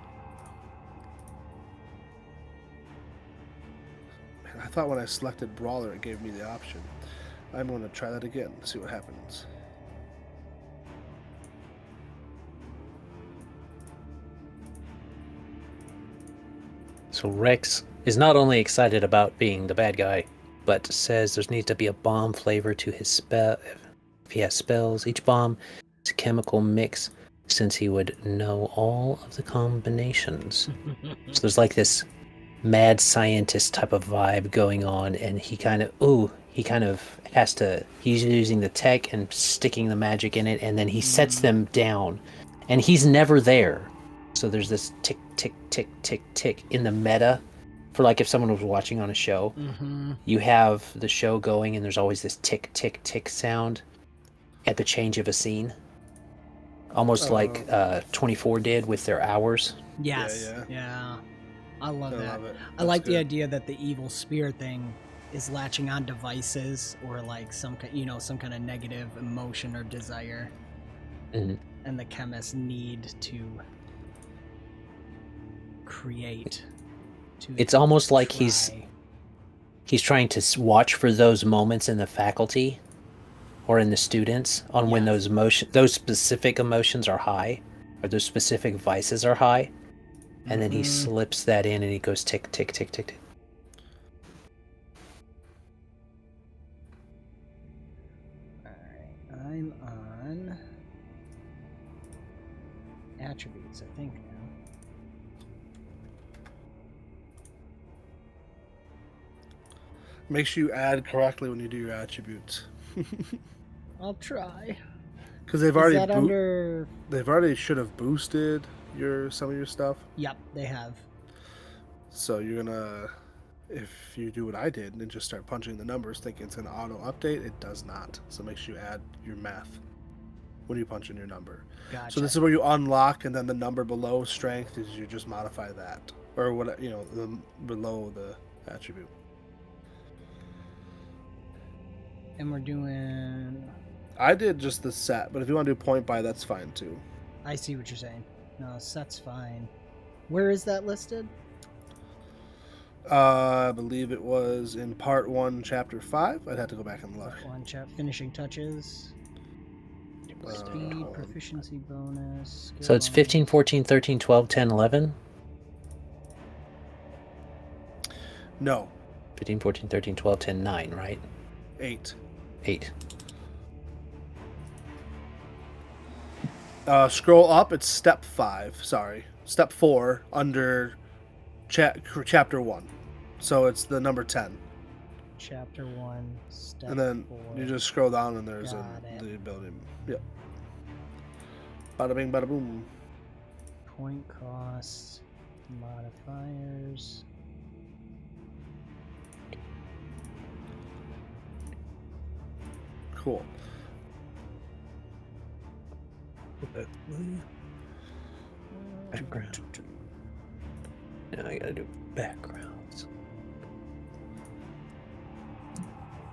Man, I thought when I selected brawler it gave me the option. I'm going to try that again, see what happens. So Rex is not only excited about being the bad guy, but says there needs to be a bomb flavor to his spell. If he has spells, each bomb is a chemical mix, since he would know all of the combinations. So there's like this mad scientist type of vibe going on, and he kind of has to, he's using the tech and sticking the magic in it, and then he sets them down, and he's never there. So there's this tick, tick, tick, tick, tick in the meta. For like if someone was watching on a show, you have the show going and there's always this tick, tick, tick sound at the change of a scene. Almost like 24 did with their hours. Yes. Yeah. I love I that. love it. I like That's the good. idea that the evil spear thing is latching on devices or like some kind of negative emotion or desire, Mhm. and the chemists need to create. It's almost like he's try. trying to watch for those moments in the faculty or in the students on when Yes. those specific emotions are high, or those specific vices are high, and then he Mhm. slips that in and he goes tick tick tick tick tick. Alright, I'm on attributes, I think now. Make sure you add correctly when you do your attributes. I'll try. Because they've Is already that under? they've already should have boosted some of your stuff. Yep, they have. So you're gonna, if you do what I did and just start punching the numbers thinking it's gonna auto update, it does not. So make sure you add your math when you punch in your number. Gotcha. So this is where you unlock, and then the number below strength is you just modify that, or what, you know, the below the attribute. And we're doing. I did just the set, but if you want to do point by, that's fine too. I see what you're saying. No, set's fine. Where is that listed? I believe it was in part 1, chapter 5. I'd have to go back and look. One chap finishing touches. Speed, hold on. proficiency bonus. So it's 15, 14, 13, 12, 10, 11. No, 15, 14, 13, 12, 10, 9, right? 8. 8. Scroll up. It's step 5. Sorry, step 4 under chapter 1. So it's the number 10. Chapter 1, step And then 4. you just scroll down and there's Got it. the ability. Yep. Bada bing, bada boom. Point costs, modifiers. Cool. Background. Now I gotta do backgrounds.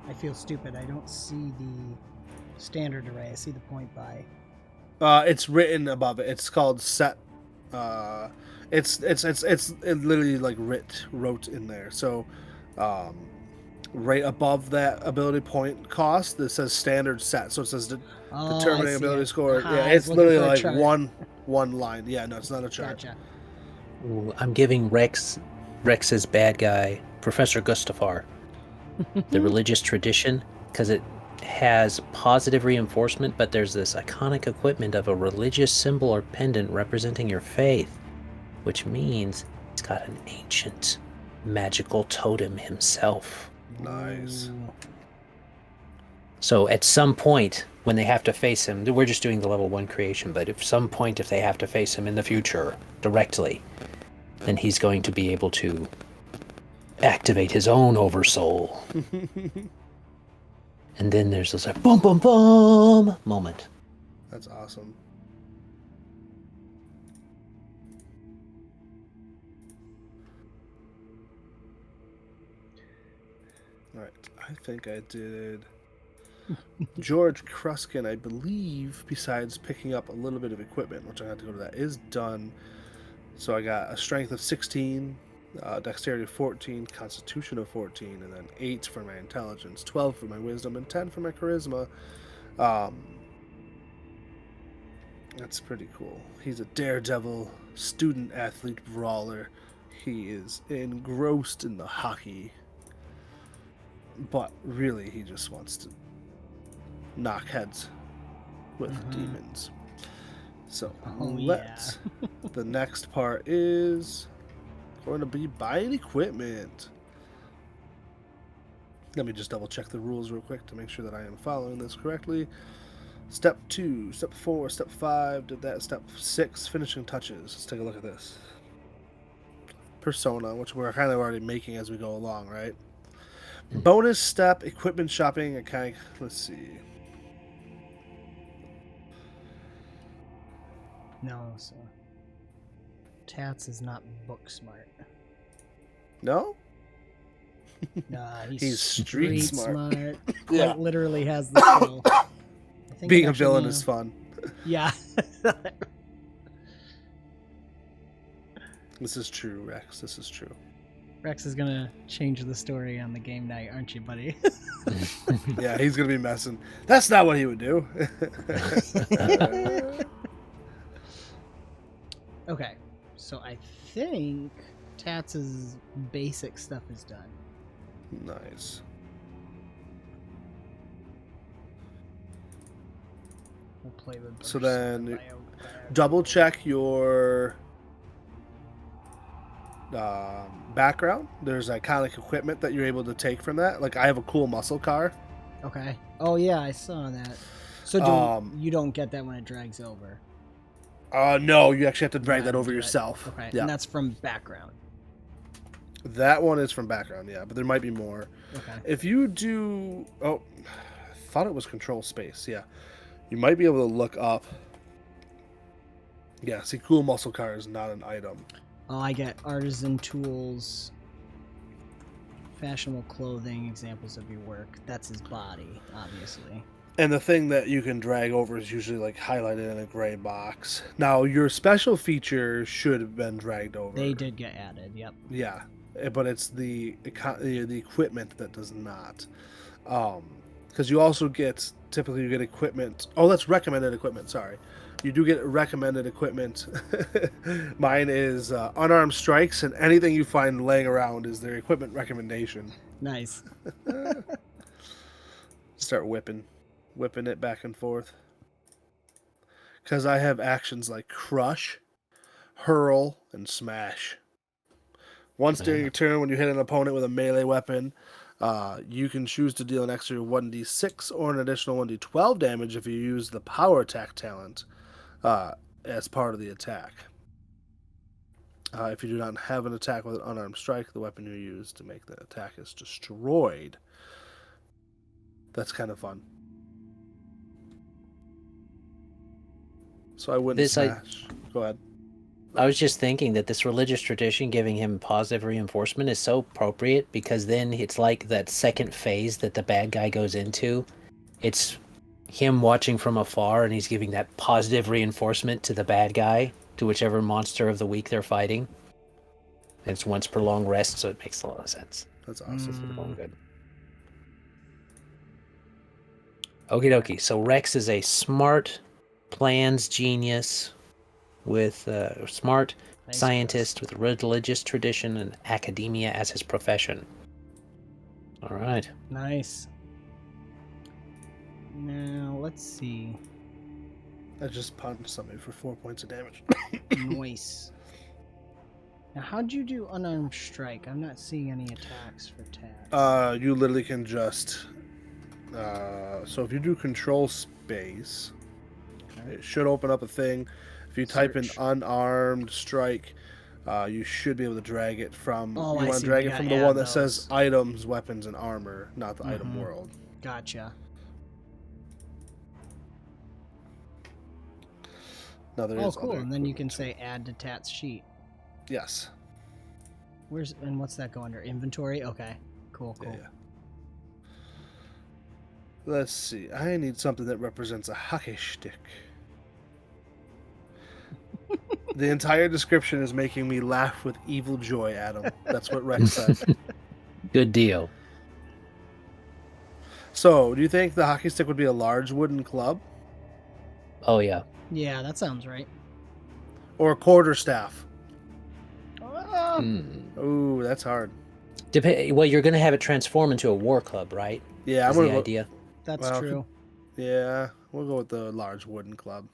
I feel stupid. I don't see the standard array. I see the point by. It's written above it. It's called set. It's literally like wrote in there. So, right above that ability point cost, that says standard set. So it says Oh, determining I see ability it. score. Aha, Yeah, I was it's looking literally for a like chart. one line. Yeah, no, it's not a chart. Gotcha. Ooh, I'm giving Rex's bad guy, Professor Gustafar, the religious tradition, because it has positive reinforcement, but there's this iconic equipment of a religious symbol or pendant representing your faith, which means he's got an ancient magical totem himself. Nice. Ooh. So at some point, when they have to face him, we're just doing the level 1 creation, but at some point if they have to face him in the future directly, then he's going to be able to activate his own oversoul. And then there's this like boom boom boom moment. That's awesome. All right, I think I did George Kruskin, I believe, besides picking up a little bit of equipment, which I had to go to that, is done. So I got a strength of 16, dexterity of 14, constitution of 14, and then 8 for my intelligence, 12 for my wisdom, and 10 for my charisma. That's pretty cool. He's a daredevil, student athlete brawler. He is engrossed in the hockey, but really he just wants to knock heads with demons. So let's. The next part is going to be buying equipment. Let me just double check the rules real quick to make sure that I am following this correctly. Step 2, step 4, step 5, did that. Step 6, finishing touches. Let's take a look at this. Persona, which we're kind of already making as we go along, right? Bonus step, equipment shopping, okay, let's see. No, so Tats is not book smart. No? Nah, He's street smart. Quite Yeah. literally has the skill. I think Being it a actually villain now- is fun. Yeah. This is true, Rex. This is true. Rex is gonna change the story on the game night, aren't you, buddy? Yeah, he's gonna be messing. That's not what he would do. Okay, so I think Tats's basic stuff is done. Nice. We'll play with So bursts then, of bio- double check your background. There's iconic equipment that you're able to take from that. Like I have a cool muscle car. Okay. Oh yeah, I saw that. So you don't get that when it drags over. No, you actually have to drag You that gotta over do it. yourself. Okay, Yeah, and that's from background. that one is from background. Yeah, but there might be more. Okay. If you do, I thought it was control space. Yeah, you might be able to look up. Yeah, see, cool muscle car is not an item. Oh, I get artisan tools, fashionable clothing, examples of your work. That's his body, obviously. And the thing that you can drag over is usually like highlighted in a gray box. Now, your special feature should have been dragged over. They did get added. Yep. Yeah, but it's the equipment that does not. Because you also get, typically you get equipment. Oh, that's recommended equipment. Sorry. You do get recommended equipment. Mine is unarmed strikes, and anything you find laying around is their equipment recommendation. Nice. Start whipping it back and forth. Because I have actions like crush, hurl, and smash. Once during your turn, when you hit an opponent with a melee weapon, you can choose to deal an extra 1d6 or an additional 1d12 damage if you use the power attack talent as part of the attack. If you do not have an attack with an unarmed strike, the weapon you use to make the attack is destroyed. That's kind of fun. So I wouldn't smash. Go ahead. I was just thinking that this religious tradition giving him positive reinforcement is so appropriate, because then it's like that second phase that the bad guy goes into. It's him watching from afar, and he's giving that positive reinforcement to the bad guy, to whichever monster of the week they're fighting. It's once per long rest, so it makes a lot of sense. That's awesome. Going good. Okie dokie. So Rex is a smart plans genius with smart Nice. scientist with a religious tradition and academia as his profession. All right. Nice. Now let's see. I just punched somebody for 4 points of damage. Noise. Now, how'd you do unarmed strike? I'm not seeing any attacks for Tats. You literally can just. So if you do control space, it should open up a thing. If you type in Search. unarmed strike, you should be able to drag it from. Oh, you I want see. to drag You it from gotta the one add that says those. items, weapons, and armor, not the item Mhm. world. Gotcha. No, there Oh, is cool. other And then you can equipment. say add to Tats sheet. Yes. What's that go under? Inventory? Okay. Cool, cool. Yeah. Let's see. I need something that represents a hockey stick. The entire description is making me laugh with evil joy, Adam. That's what Rex said. Good deal. So, do you think the hockey stick would be a large wooden club Oh yeah. Yeah, that sounds right. or a quarterstaff? Hmm. Ooh, that's hard. Well, you're going to have it transform into a war club, right? Yeah, I'm Is gonna the go. idea. That's Well, true. Yeah, we'll go with the large wooden club.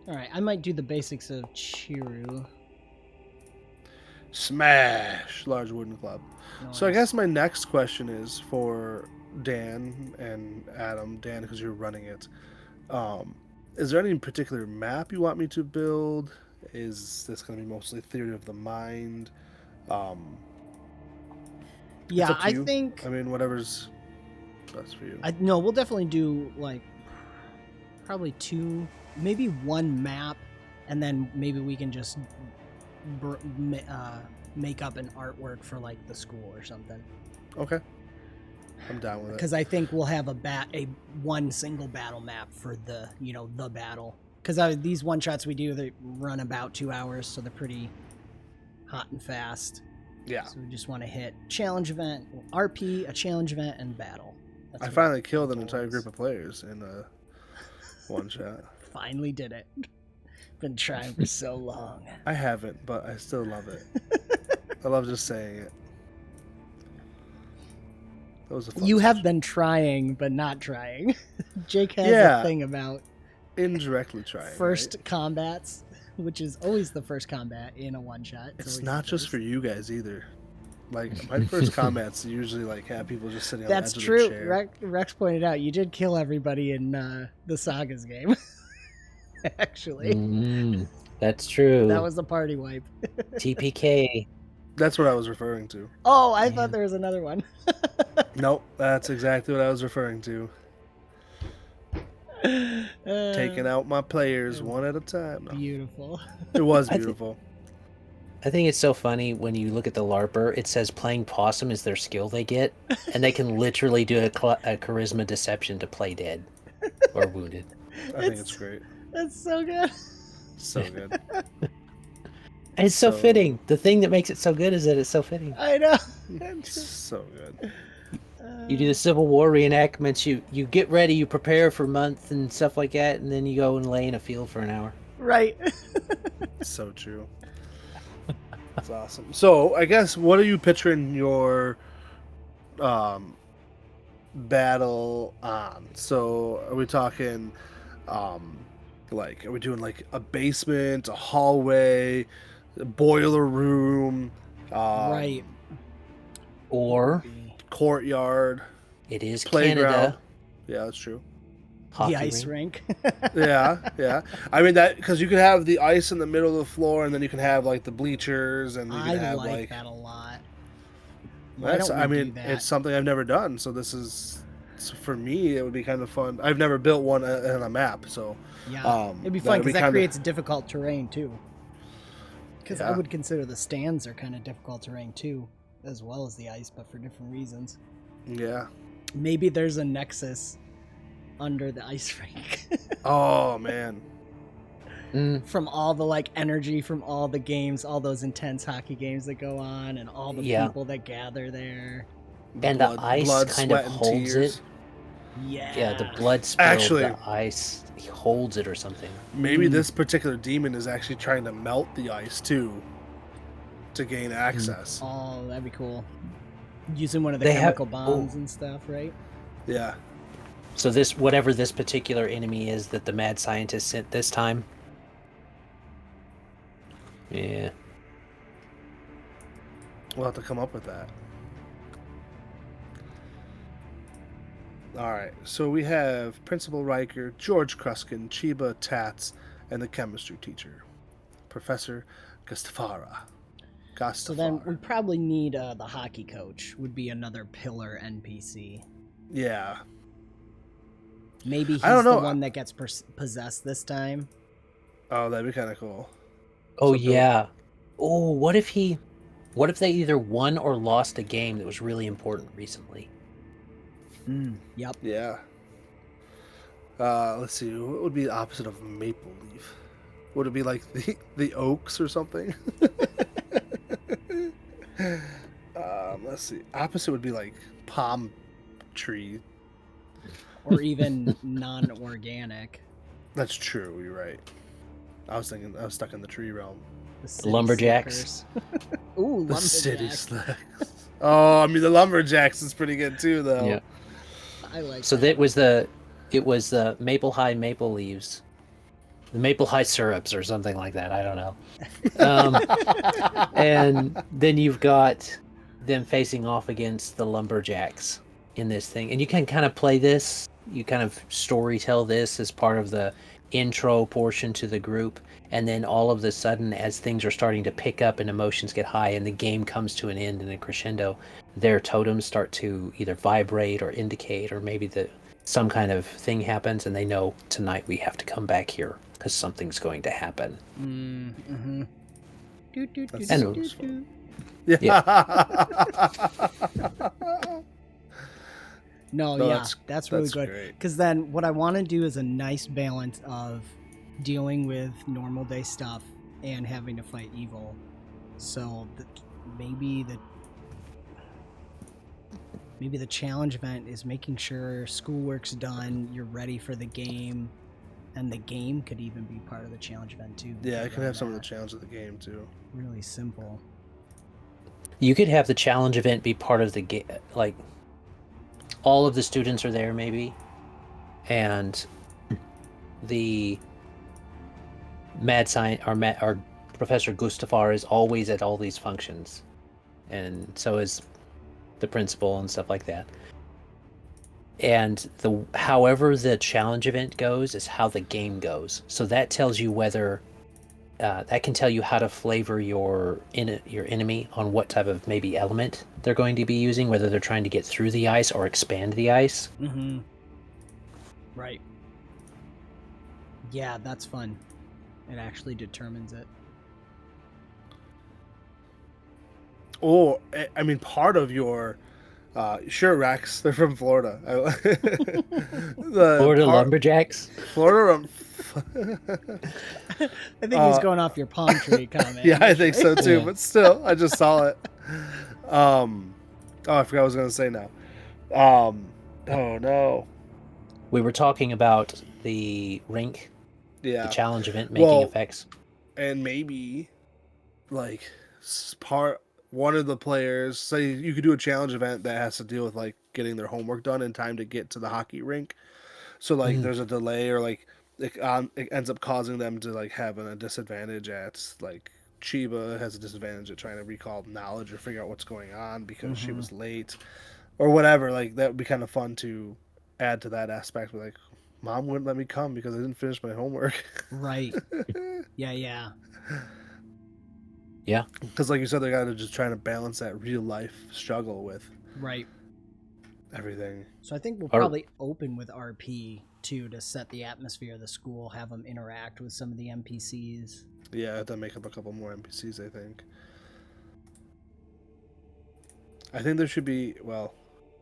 All right, I might do the basics of Chiru. Smash! Large wooden club. So I Nice. guess my next question is for Dan and Adam. Dan, because you're running it. Is there any particular map you want me to build? Is this going to be mostly theory of the mind? Yeah, up to I you. think I mean, whatever's. Best for you. No, we'll definitely do like probably 2, maybe 1 map, and then maybe we can just make up an artwork for like the school or something. Okay. I'm down with it. Because I think we'll have a one single battle map for the the battle. Because these one shots we do, they run about 2 hours, so they're pretty hot and fast. Yeah. So we just want to hit challenge event, RP, a challenge event, and battle. I finally killed an entire group of players in a one shot. Finally did it. Been trying for so long. I haven't, but I still love it. I love just saying it. That was a fun You have session. been trying, but not trying. Jake has Yeah. a thing about Indirectly trying. first right? combats, which is always the first combat in a one shot. It's not just for you guys either. Like my first combats usually like have people just sitting on That's the edge true. of the chair. Rex pointed out you did kill everybody in the Sagas game. Actually, That's true. that was the party wipe. TPK. That's what I was referring to. Oh, I thought there was another one. Nope, that's exactly what I was referring to. Taking out my players one at a time. No, Beautiful. it was I thi- beautiful. I think it's so funny when you look at the LARPer, it says playing possum is their skill they get, and they can literally do a charisma deception to play dead or wounded. I think it's great. That's so good. So good. And it's so So- fitting. The thing that makes it so good is that it's so fitting. I know. So good. You do the Civil War reenactments, you get ready, you prepare for months and stuff like that, and then you go and lay in a field for an hour. Right. So true. That's awesome. So I guess what are you picturing your battle on? So are we talking like are we doing like a basement, a hallway, a boiler room, Right. Or courtyard, it is playground? Canada. Yeah, that's true. Hockey The ice rink. rink. Yeah. I mean that because you could have the ice in the middle of the floor, and then you can have like the bleachers, and you I can have like that a lot. Why That's, don't we I do mean, that? it's something I've never done, so this is for me. It would be kind of fun. I've never built one on a map, so Yeah, it'd be that fun would be because that kinda- creates difficult terrain too. Because I Yeah. would consider the stands are kind of difficult terrain too, as well as the ice, but for different reasons. yeah. Maybe there's a nexus under the ice rink Oh man, from all the like energy from all the games, all those intense hockey games that go on, and all the Yeah. people that gather there. And the ice kind of sweat, and holds tears. it. Yeah. Yeah, the blood spill, Actually- the ice holds it or something. Maybe this particular demon is actually trying to melt the ice too, to gain access. Oh, that'd be cool. Using one of the They have- chemical bombs and stuff, right? Yeah, So this, whatever this particular enemy is that the mad scientist sent this time. Yeah. we'll have to come up with that. All right, so we have Principal Riker, George Kruskin, Chiba Tats, and the chemistry teacher, Professor Gastafara. So then we probably need the hockey coach. Would be another pillar NPC. Yeah. Maybe he's I don't know. the one that gets possessed this time. Oh, that'd be kind of cool. Oh So yeah. Oh, what if they either won or lost a game that was really important recently? Yep. Yeah. Let's see. What would be the opposite of maple leaf? Would it be like the oaks or something? Let's see. Opposite would be like palm tree. Or even non-organic. That's true. You're right. I was stuck in the tree realm. The city Lumberjacks. slickers. Ooh, The city lumberjacks. slacks. Oh, I mean the lumberjacks is pretty good too, though. Yeah. I like So that. it was the Maple High maple leaves, the Maple High syrups or something like that. I don't know. And then you've got them facing off against the lumberjacks in this thing, and you can kind of play this. You kind of story tell this as part of the intro portion to the group, and then all of a sudden, as things are starting to pick up and emotions get high, and the game comes to an end in a crescendo, their totems start to either vibrate or indicate, or maybe some kind of thing happens, and they know tonight we have to come back here because something's going to happen. Mm-hmm. Yeah. No, No, yeah, that's really good. great. Because then what I want to do is a nice balance of dealing with normal day stuff and having to fight evil. So maybe the challenge event is making sure schoolwork's done, you're ready for the game, and the game could even be part of the challenge event too. Yeah, I can have some of the challenge of the game too. Really simple. You could have the challenge event be part of the game, like all of the students are there maybe, and the mad science or Professor Gustafar is always at all these functions, and so is the principal and stuff like that. And however the challenge event goes is how the game goes. So that tells you whether that can tell you how to flavor your enemy on what type of maybe element they're going to be using, whether they're trying to get through the ice or expand the ice. Mm-hmm. Right. Yeah, that's fun. It actually determines it. Or, I mean, part of your... sure, Rex, they're from Florida. Florida lumberjacks? Florida... I think he's going off your palm tree comment. Yeah, I think so too, Yeah. but still, I just saw it. Oh, I forgot what I was going to say now. Oh, no. We were talking about the rink, Yeah. the challenge event making effects. And maybe, like, one of the players, say you could do a challenge event that has to deal with, like, getting their homework done in time to get to the hockey rink. So, like, there's a delay, or, like, it ends up causing them to, like, have a disadvantage at, like, Chiba has a disadvantage at trying to recall knowledge or figure out what's going on because she was late or whatever. Like, that would be kind of fun to add to that aspect. Like, Mom wouldn't let me come because I didn't finish my homework. Right. Yeah. Yeah. Because, like you said, they got to just trying to balance that real life struggle with Right. everything. So I think we'll probably open with RP too to set the atmosphere of the school, have them interact with some of the NPCs. Yeah, I have to make up a couple more NPCs, I think. I think there should be, well,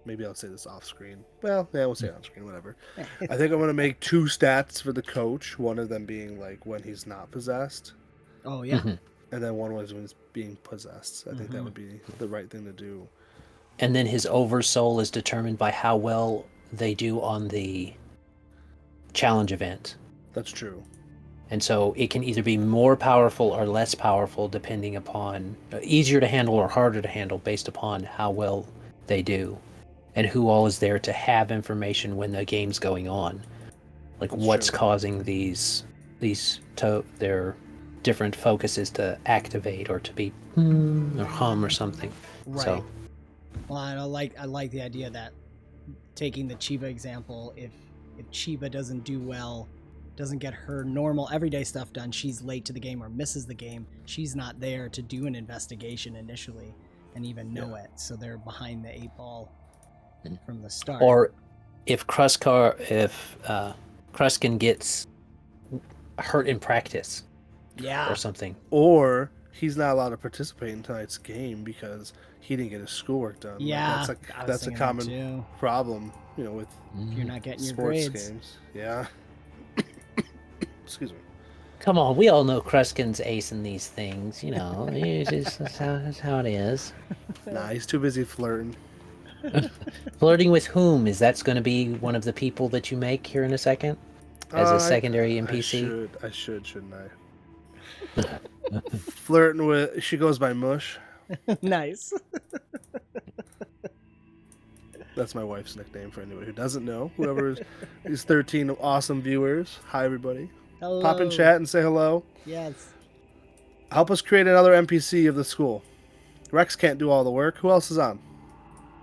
maybe I'll say this off screen. Well, yeah, we'll say it on screen, whatever. I think I'm going to make 2 stats for the coach, one of them being, like, when he's not possessed. Oh, yeah. And then one was when he's being possessed. I think that would be the right thing to do. And then his oversoul is determined by how well they do on the challenge event. That's true. And so it can either be more powerful or less powerful depending upon, easier to handle or harder to handle based upon how well they do and who all is there to have information when the game's going on. Like what's causing their different focuses to activate or to be or hum or something. Right. So, well, I like the idea that taking the Chiba example, if Chiba doesn't do well, doesn't get her normal everyday stuff done, she's late to the game or misses the game, she's not there to do an investigation initially and even know it. So they're behind the 8 ball from the start. or if Kruskin gets hurt in practice or something. Or he's not allowed to participate in tonight's game because he didn't get his schoolwork done. Yeah, that's a common problem, with if you're not getting your sports grades. games. Yeah. Excuse me. Come on, we all know Kruskin's acing these things, that's how it is. Nah, he's too busy flirting. Flirting with whom? That's going to be one of the people that you make here in a second? As a secondary NPC? I should, shouldn't I? Flirting with, she goes by Mush. Nice. That's my wife's nickname for anybody who doesn't know. Whoever these 13 awesome viewers. Hi, everybody. Hello. Pop in chat and say hello. Yes. Help us create another NPC of the school. Rex can't do all the work. Who else is on?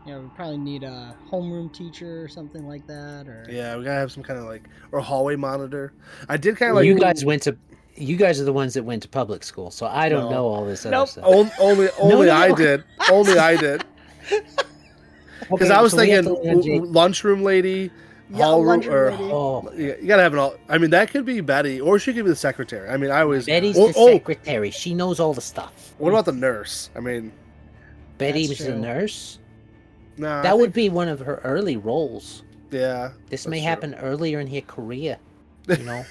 Yeah, we probably need a homeroom teacher or something like that. Or Yeah, we gotta have some kind of or hallway monitor. I did kind of You guys are the ones that went to public school, so I don't know all this other stuff. Only I did. Only I did. Because Okay, I was so we have thinking to land Jake. lunchroom lady, Yeah, hall room, lunchroom or lady. Oh, you gotta have an all. I mean, that could be Betty, or she could be the secretary. I mean, I always. Betty's Oh, the oh, secretary. She knows all the stuff. what about the nurse? I mean, Betty That's was the true. nurse. nah. That would be one of her early roles. Yeah. This that's may true. happen earlier in her career. You know.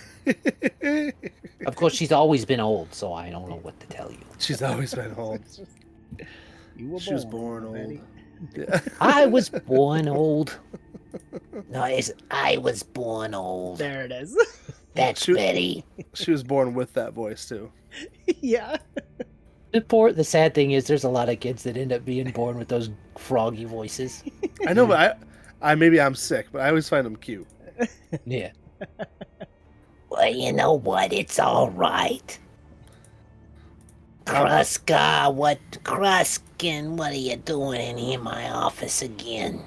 Of course, she's always been old, so I don't know what to tell you. She's always been old. You were She was born old. Betty. Yeah. I was born old. No, I was born old. There it is. That's Shoot. Betty. She was born with that voice too. Yeah. The sad thing is, there's a lot of kids that end up being born with those froggy voices. I know, but I maybe I'm sick, but I always find them cute. Yeah. Well, you know what? It's all right. Kruskin, what are you doing in here, my office again?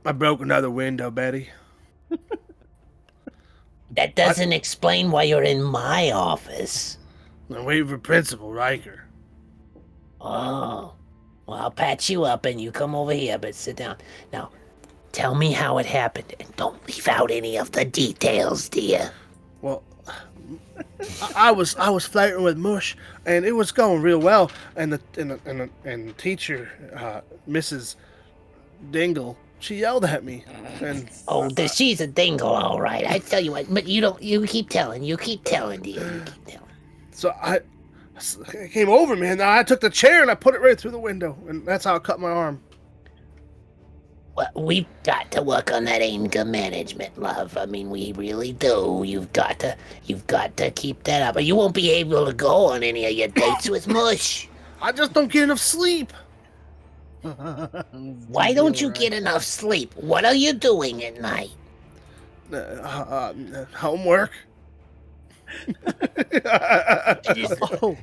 I broke another window, Betty. That doesn't explain why you're in my office. I'm waiting for Principal Riker. Oh, well, I'll patch you up and you come over here, but sit down. Now, tell me how it happened, and don't leave out any of the details, dear. Well, I was flirting with Mush, and it was going real well. And the teacher, Mrs. Dingle, she yelled at me. And Oh, she's a dingle, all right. I tell you what, but you keep telling, dear, you keep telling. so I came over me, and I took the chair and I put it right through the window, and that's how I cut my arm. Well, we've got to work on that anger management, love. I mean, we really do. You've got to keep that up, or you won't be able to go on any of your dates with Mush. I just don't get enough sleep. Why don't you get enough sleep? What are you doing at night? Homework.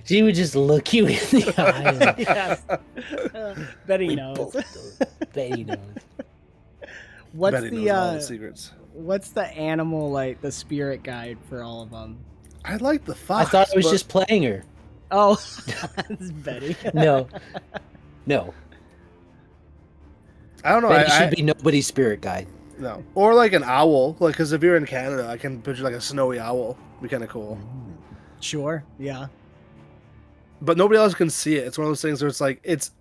She would just look you in the eye. Yes. Betty knows. Betty knows. What's Betty knows all the the secrets. what's the animal, like the spirit guide for all of them? I like the fox. I thought I was but- just playing her. Oh, it's Betty. No. I don't know. Betty I should be nobody's spirit guide. No, or like an owl, like because if you're in Canada, I can picture like a snowy owl. Be kind of cool. Sure. Yeah. But nobody else can see it. It's one of those things where it's like it's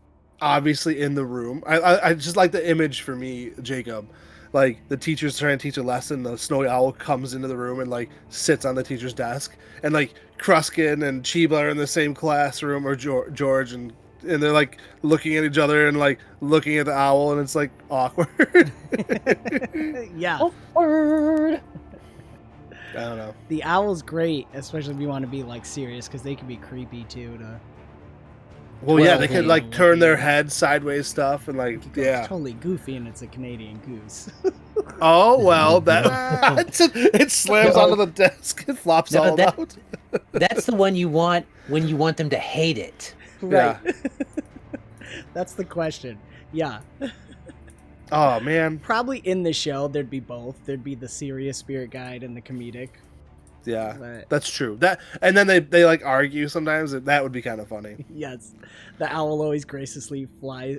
obviously in the room. I just like the image for me, Jacob. Like the teacher's trying to teach a lesson, the snowy owl comes into the room and like sits on the teacher's desk, and like Kruskin and Chiba are in the same classroom, or George, and they're like looking at each other and like looking at the owl, and it's like awkward. Yeah. Awkward. I don't know. The owl's great, especially if you want to be like serious, because they can be creepy too. Well, yeah, Well, they could yeah, like turn their head sideways stuff and like It's yeah. totally goofy, and it's a Canadian goose. Oh well, that it slams onto the desk. It flops No, all that- out. That's the one you want when you want them to hate it. Right. That's the question. Yeah. Oh man, Probably in the show there'd be both. There'd be the serious spirit guide and the comedic. yeah, But that's true. That and then they like argue sometimes. That would be kind of funny. yes, the owl always gracefully flies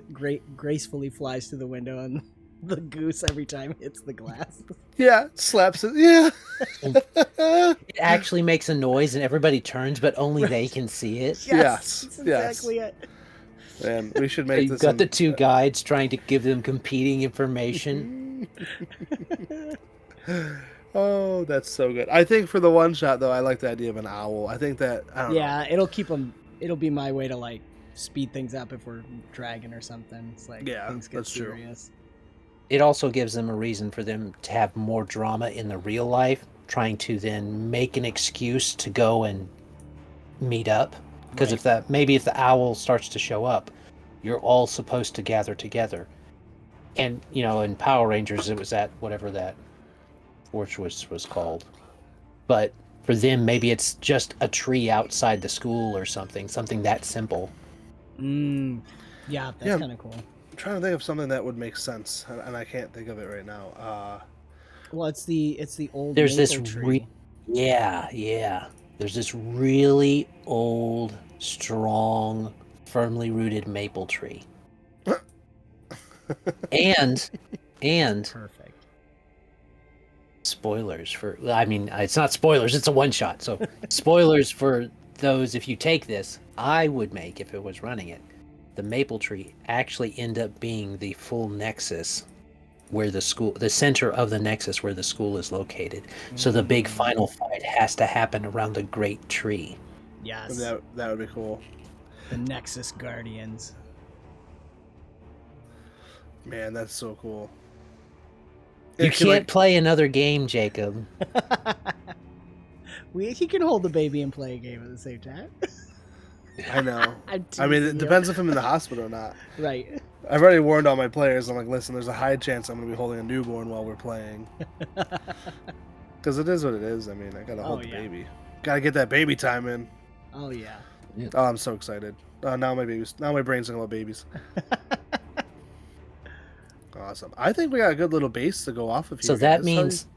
through the window, and the goose every time hits the glass. Yeah, slaps it. Yeah. It actually makes a noise and everybody turns, but only they can see it. Yes, that's yes. exactly it. Man, we should make You've this. got the two guides trying to give them competing information. Oh, that's so good. I think for the one shot though, I like the idea of an owl. I think that I don't know. Yeah, it'll keep them. It'll be my way to like speed things up if we're dragging or something. It's like Yeah, things get that's true. serious. It also gives them a reason for them to have more drama in the real life, trying to then make an excuse to go and meet up. Because if the owl starts to show up, you're all supposed to gather together. And in Power Rangers, it was at whatever that fortress was called. But for them, maybe it's just a tree outside the school or something that simple. Yeah, that's Yeah. kind of cool. I'm trying to think of something that would make sense, and I can't think of it right now. Well, it's the old. There's this maple tree. yeah. There's this really old, strong firmly rooted maple tree. and Perfect. spoilers for, I mean, it's not spoilers, it's a one shot. So spoilers for those, if you take this, I would make, if it was running it, the maple tree actually end up being the full nexus where the school, the center of the nexus where the school is located. So the big final fight has to happen around the great tree. Yes. That would be cool. The Nexus Guardians. Man, that's so cool. You It can, can't play another game, Jacob. He can hold the baby and play a game at the same time. I know. I'm I mean, teasing it you. depends if I'm in the hospital or not. Right. I've already warned all my players. I'm like, listen, there's a high chance I'm going to be holding a newborn while we're playing. Because it is what it is. I mean, I got to hold the baby. Got to get that baby time in. Oh, yeah. Oh, I'm so excited. Now my brain's thinking about babies. Awesome. I think we got a good little base to go off of here. So that means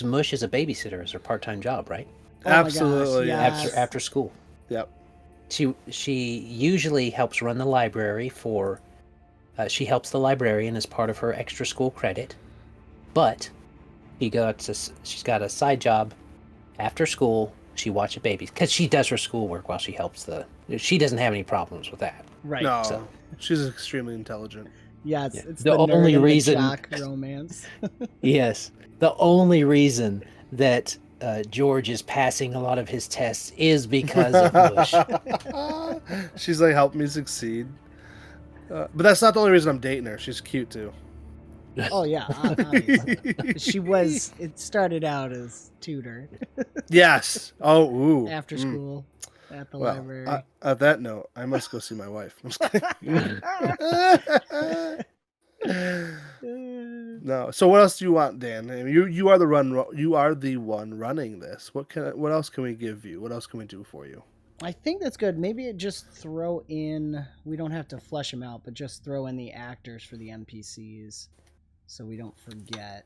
Mush is a babysitter as her part-time job, right? Oh my Absolutely. gosh, yes. After school. Yep. She usually helps run the library for. She helps the librarian as part of her extra school credit, but she's got a side job after school. She watches babies because she does her schoolwork while she helps She doesn't have any problems with that. Right. No, So. she's extremely intelligent. Yeah, it's The the only nerd and the reason- jock romance. Yes, the only reason that George is passing a lot of his tests is because of Mush. She's like, help me succeed. But that's not the only reason I'm dating her. She's cute too. Oh yeah, obviously. It started out as tutor Yes. Oh, ooh. after school at the Well, library. at that note, I must go see my wife. I'm just kidding. No. So what else do you want, Dan? I mean, you are the one running this. What else can we give you? What else can we do for you? I think that's good. Maybe just throw in. We don't have to flesh them out, but just throw in the actors for the NPCs, so we don't forget.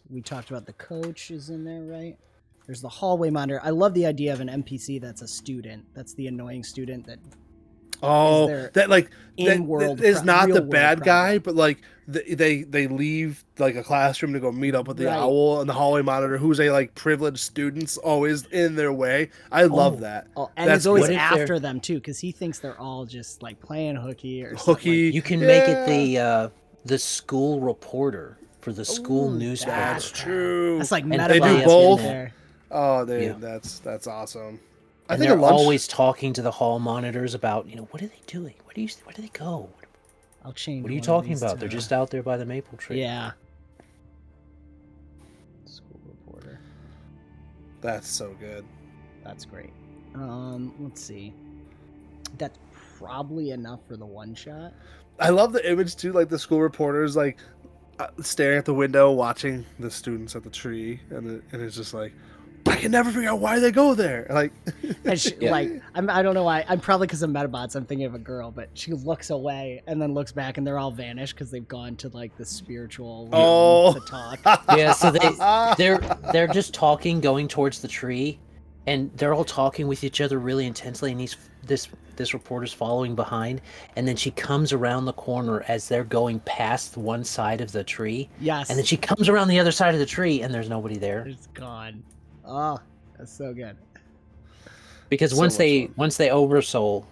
We talked about the coach is in there, right? There's the hallway monitor. I love the idea of an NPC that's a student. That's the annoying student that. Oh, that is not the bad guy, but like they leave like a classroom to go meet up with the owl and the hallway monitor, who's a like privileged student's always in their way. I love that. Oh, and he's always after them too, because he thinks they're all just like playing hooky or something. You can make it the school reporter for the school newspaper. That's true. That's like they do both. Oh, Yeah. That's awesome. And they're always talking to the hall monitors about, what are they doing? Where do they go? I'll change. What are you talking about? They're just out there by the maple tree. Yeah. School reporter. That's so good. That's great. Let's see. That's probably enough for the one shot. I love the image too, like the school reporters like staring at the window, watching the students at the tree, and it's just like, I can never figure out why they go there. Like, I don't know why. I'm probably because of Metabots. I'm thinking of a girl, but she looks away and then looks back, and they're all vanished because they've gone to like the spiritual room to talk. Yeah, so they're just talking, going towards the tree, and they're all talking with each other really intensely. And this reporter's following behind, and then she comes around the corner as they're going past one side of the tree. Yes, and then she comes around the other side of the tree, and there's nobody there. It's gone. Oh, that's so good. Because once they oversoul,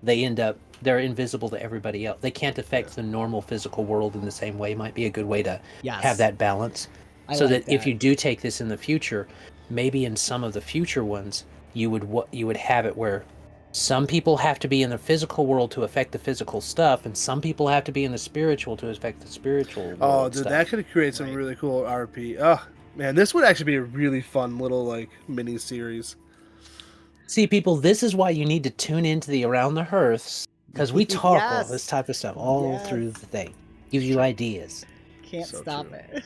they're invisible to everybody else. They can't affect the normal physical world in the same way. Might be a good way to have that balance. So that if you do take this in the future, maybe in some of the future ones, you would have it where some people have to be in the physical world to affect the physical stuff, and some people have to be in the spiritual to affect the spiritual world. Oh, dude, that could create some really cool RP. Oh, man, this would actually be a really fun little like mini series. See, people, this is why you need to tune into the Around the Hearths, because we talk all this type of stuff all through the thing. Gives you ideas. Can't stop it.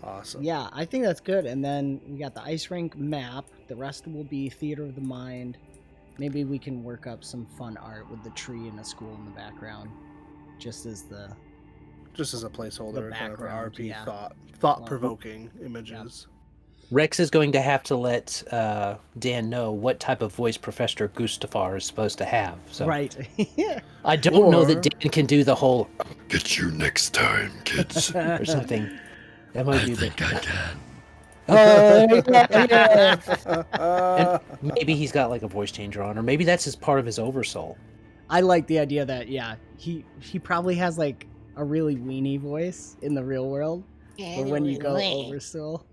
Awesome. Yeah, I think that's good. And then we got the ice rink map. The rest will be theater of the mind. Maybe we can work up some fun art with the tree and a school in the background, just as a placeholder, kind of RP thought-provoking images. Rex is going to have to let Dan know what type of voice Professor Gustafar is supposed to have. So Right. I don't know that Or- Dan can do the whole Get you next time, kids. or something. That might I be think I can. And maybe he's got like a voice changer on, or maybe that's just part of his oversoul. I like the idea that he probably has like a really weenie voice in the real world, but when you go oversoul,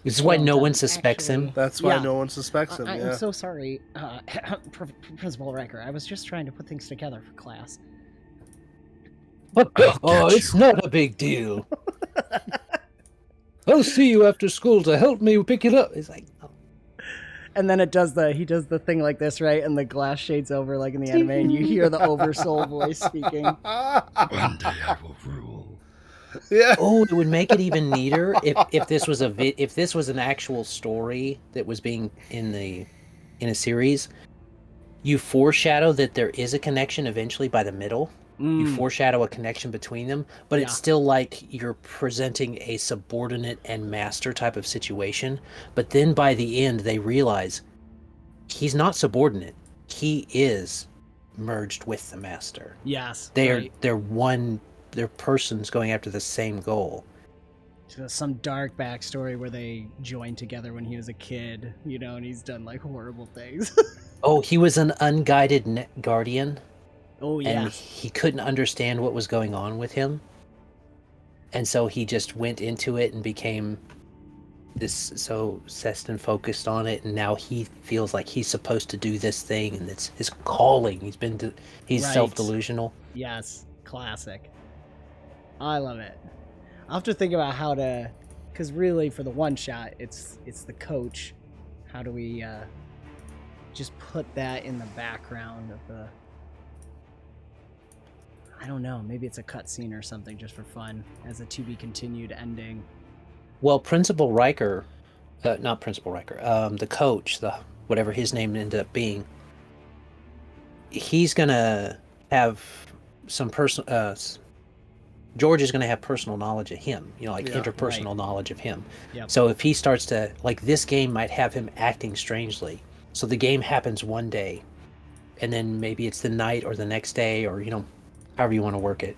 This is why no one Well, suspects him. actually- That's why Yeah. no one suspects him. I'm Yeah. so sorry, Principal Riker. I was just trying to put things together for class. Oh, get it's not a big deal. I'll see you after school to help me pick it up. It's like, oh. And then he does the thing like this, right? And the glass shades over like in the anime, and you hear the oversoul voice speaking. One day I will rule. Yeah. Oh, it would make it even neater if this was if this was an actual story that was being in a series. You foreshadow that there is a connection eventually by the middle. You foreshadow a connection between them, but it's Yeah. still like you're presenting a subordinate and master type of situation. But then by the end, they realize he's not subordinate. He is merged with the master. Yes, They're right. they're persons going after the same goal. So some dark backstory where they joined together when he was a kid, and he's done like horrible things. Oh, he was an unguided guardian. Oh yeah. And he couldn't understand what was going on with him. And so he just went into it and became this so obsessed and focused on it. And now he feels like he's supposed to do this thing, and it's his calling. He's Right. self-delusional. Yes, classic. I love it. I'll have to think about how to, because really for the one shot, it's the coach. How do we just put that in the background of the? I don't know. Maybe it's a cutscene or something just for fun, as a to be continued ending. Well, Principal Riker, not Principal Riker, the coach, whatever his name ended up being, he's gonna have some personal. George is gonna have personal knowledge of him, like Yeah, interpersonal right. knowledge of him. Yep. So if he starts to this game might have him acting strangely. So the game happens one day, and then maybe it's the night or the next day, or however you want to work it,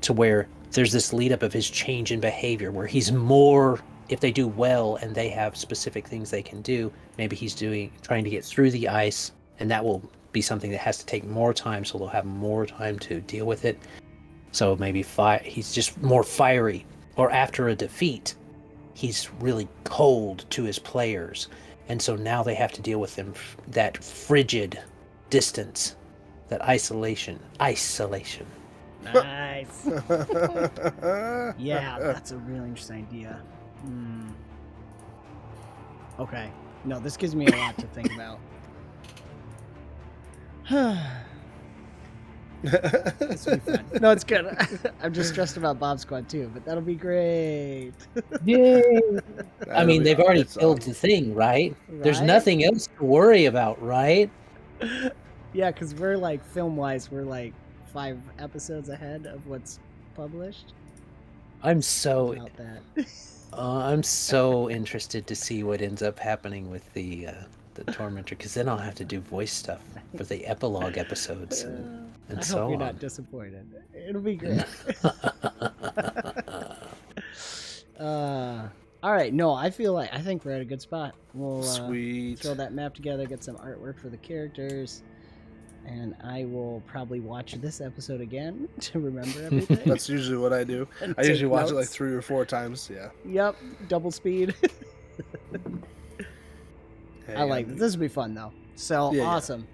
to where there's this lead up of his change in behavior where he's more, if they do well and they have specific things they can do, maybe he's trying to get through the ice, and that will be something that has to take more time, so they'll have more time to deal with it. So maybe he's just more fiery, or after a defeat he's really cold to his players, and so now they have to deal with that frigid distance, that isolation. Nice. Yeah, that's a really interesting idea. Okay. No, this gives me a lot to think about. This will be fun. No, it's good. I'm just stressed about Bob Squad too, but that'll be great. Yay! I mean, they've already It's killed awesome. the thing, right? There's Right? nothing else to worry about, right? Yeah, because we're like film-wise, we're like 5 episodes ahead of what's published. I'm so interested to see what ends up happening with the Tormentor, because then I'll have to do voice stuff for the epilogue episodes and I so hope you're on. not disappointed. It'll be great. All right. No, I think we're at a good spot. We'll Sweet. throw that map together, get some artwork for the characters, and I will probably watch this episode again to remember everything. That's usually what I do. And I usually take watch it like notes. 3 or 4 times. Yeah. Yep, double speed. Hey, I like this. This will be fun though. So Yeah, yeah. awesome.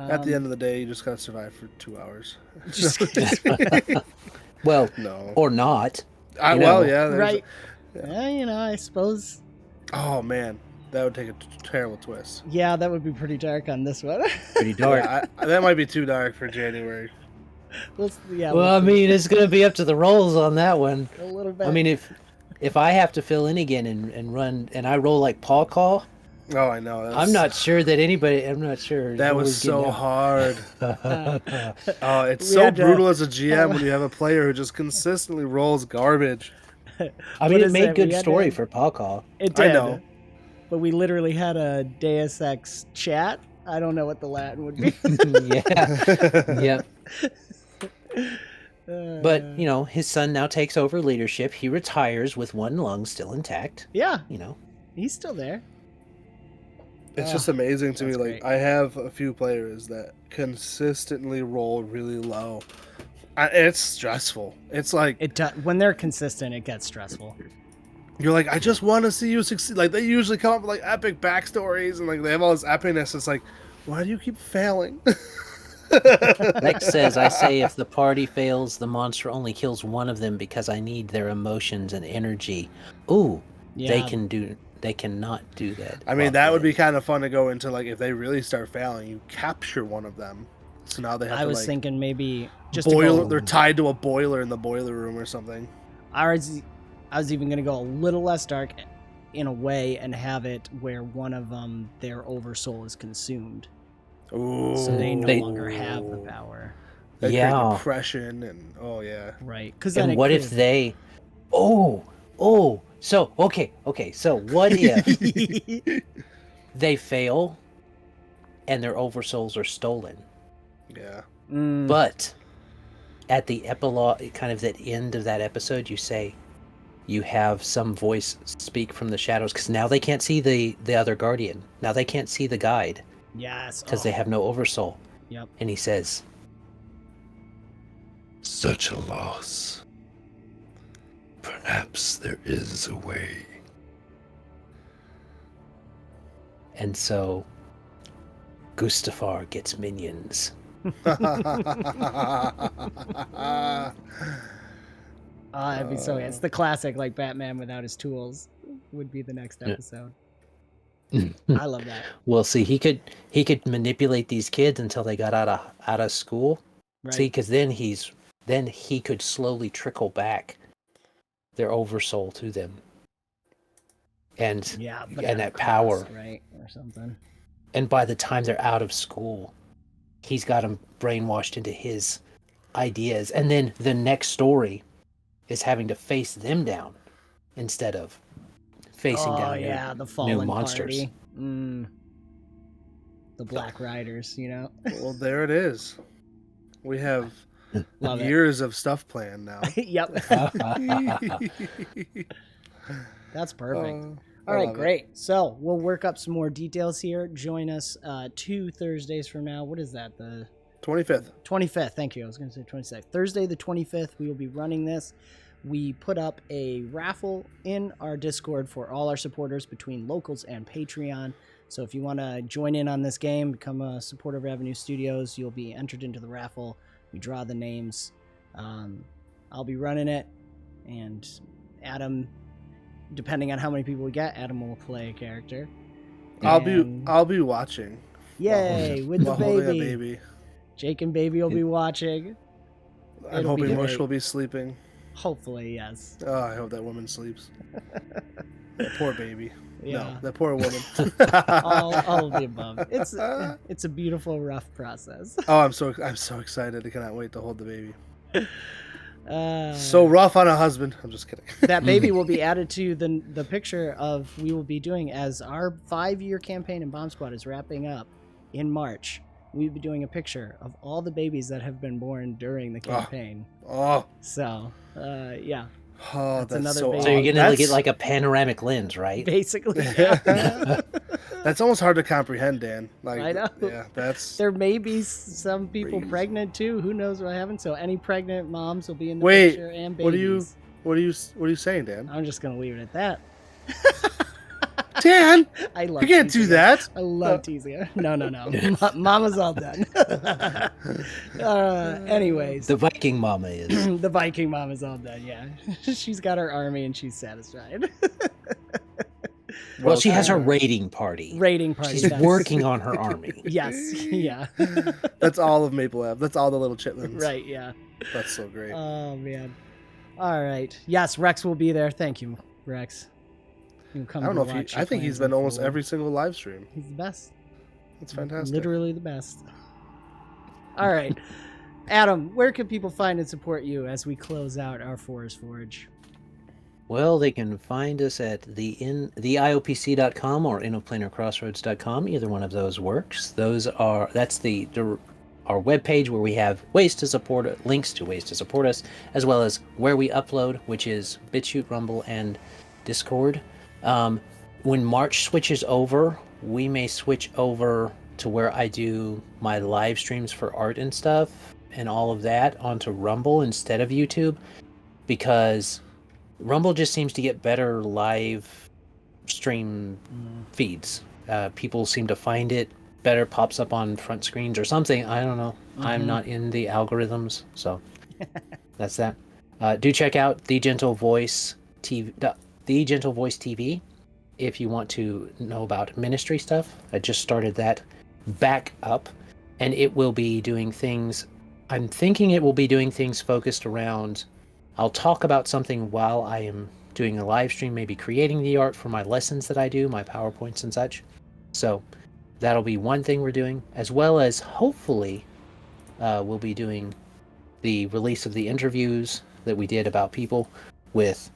At the end of the day, you just gotta survive for 2 hours. Just Well, No. or not. I, you well, know. yeah. there's right. Yeah. Yeah, I suppose. Oh man, that would take a terrible twist. Yeah, that would be pretty dark on this one. Pretty dark. Yeah, that might be too dark for January. Well, Well, I mean, it's gonna be up to the rolls on that one. a little bit. I mean, if I have to fill in again and run, and I roll like Paw Call, Oh, I know. That's, I'm not sure that anybody. I'm not sure. That was who's so getting hard. Oh, it's We so had to- brutal as a GM when you have a player who just consistently rolls garbage. I What mean, it is made it? good We had story to- for Paw. It I did. know. But we literally had a Deus Ex chat. I don't know what the Latin would be. Yeah. Yep. But, Uh, you know, his son now takes over leadership. He retires with one lung still intact, yeah, you know. he's still there. It's Oh, just amazing to me. that's Like, great. I have a few players that consistently roll really low. It's stressful. It's like, When they're consistent, it gets stressful. you're like, I just want to see you succeed. Like, they usually come up with like epic backstories and like they have all this epicness. It's like, why do you keep failing? Lex says, I say if the party fails, the monster only kills one of them because I need their emotions and energy. Ooh, Yeah, they cannot do that. I mean, that would be kind of fun to go into, like, if they really start failing, you capture one of them. So now they have I to, was like, thinking maybe just boiler. to They're go, tied to a boiler in the boiler room or something. I was even gonna go a little less dark, in a way, and have it where one of them, their oversoul is consumed, Ooh. so they no longer have the power. They create Yeah. depression and yeah. Right? Because then And it what if could- they... So, okay. So what if they fail and their oversouls are stolen? Yeah. Mm, But at the epilogue, kind of the end of that episode, you say you have some voice speak from the shadows, because now they can't see the other guardian. Now they can't see the guide yes, because they have no oversoul. Yep. And he says, Such a loss. Perhaps there is a way. and so 𝙗𝙗 gets minions. That'd be so. It's the classic, like Batman without his tools would be the next Yeah. episode. I love that. Well, see, he could manipulate these kids until they got out of school. Right. See, because then he could slowly trickle back their oversoul to them, and yeah, and that power. right, or something. And by the time they're out of school, he's got them brainwashed into his ideas, and then the next story is having to face them down instead of facing down the fallen monsters. party. The Black Riders, you know. Well, there it is. We have Love it. years of stuff planned now. Yep. That's perfect. All I right, love it. great. So we'll work up some more details here. Join us 2 Thursdays from now. What is that? The 25th. 25th. Thank you. I was going to say 26th. Thursday the 25th, we will be running this. We put up a raffle in our Discord for all our supporters between locals and Patreon. So if you want to join in on this game, become a supporter of Avenue Studios, you'll be entered into the raffle. We draw the names. I'll be running it, and Adam, depending on how many people we get, Adam will play a character. And- I'll be watching. Yay, with the while holding a baby. baby. Jake and baby will be watching. I'm It'll be hoping Mush great. will be sleeping. Hopefully, yes. Oh, I hope that woman sleeps. That poor baby. Yeah. No, that poor woman. all of the above. It's a beautiful, rough process. Oh, I'm so excited. I cannot wait to hold the baby. Uh, So rough on a husband. I'm just kidding. that baby will be added to the picture of we will be doing as our 5-year campaign in Bomb Squad is wrapping up in March. We'll be doing a picture of all the babies that have been born during the campaign. Oh, So, yeah, that's another so. baby. So you're gonna That's- get like a panoramic lens, right? basically, yeah. That's almost hard to comprehend, Dan. Like, I know. Yeah, that's. There may be some people Crazy. pregnant too. Who knows what happened? So any pregnant moms will be in the Wait, picture and babies. what are you saying, Dan? I'm just gonna leave it at that. Dan, I love. you can't do teasing her. that. I love teasing her. No. Mama's all done. Anyways, The Viking mama is. the Viking mom is all done. Yeah, she's got her army and she's satisfied. Well, she has her said. raiding party. Raiding party. She's that's- working on her army. Yes. Yeah. That's all of Maple Ave. That's all the little chitlins. Right. Yeah. That's so great. Oh man. All right. Yes, Rex will be there. Thank you, Rex. He'll come I don't to know if watch I your think he's plans been almost unfold. every single live stream. He's the best. That's fantastic. Literally the best. All right. Adam, where can people find and support you as we close out our Forest Forge? Well, they can find us at theiopc.com or innoplanercrossroads.com. Either one of those works. That's our webpage where we have ways to support, links to ways to support us, as well as where we upload, which is BitChute, Rumble, and Discord. When March switches over, we may switch over to where I do my live streams for art and stuff and all of that onto Rumble instead of YouTube, because Rumble just seems to get better live stream feeds. People seem to find it better, pops up on front screens or something. I don't know. I'm not in the algorithms, so that's that. Do check out The Gentle Voice TV, The Gentle Voice TV, if you want to know about ministry stuff. I just started that back up, and it will be doing things. I'm thinking it will be doing things focused around. I'll talk about something while I am doing a live stream, maybe creating the art for my lessons that I do, my PowerPoints and such. So that'll be one thing we're doing, as well as hopefully we'll be doing the release of the interviews that we did about people with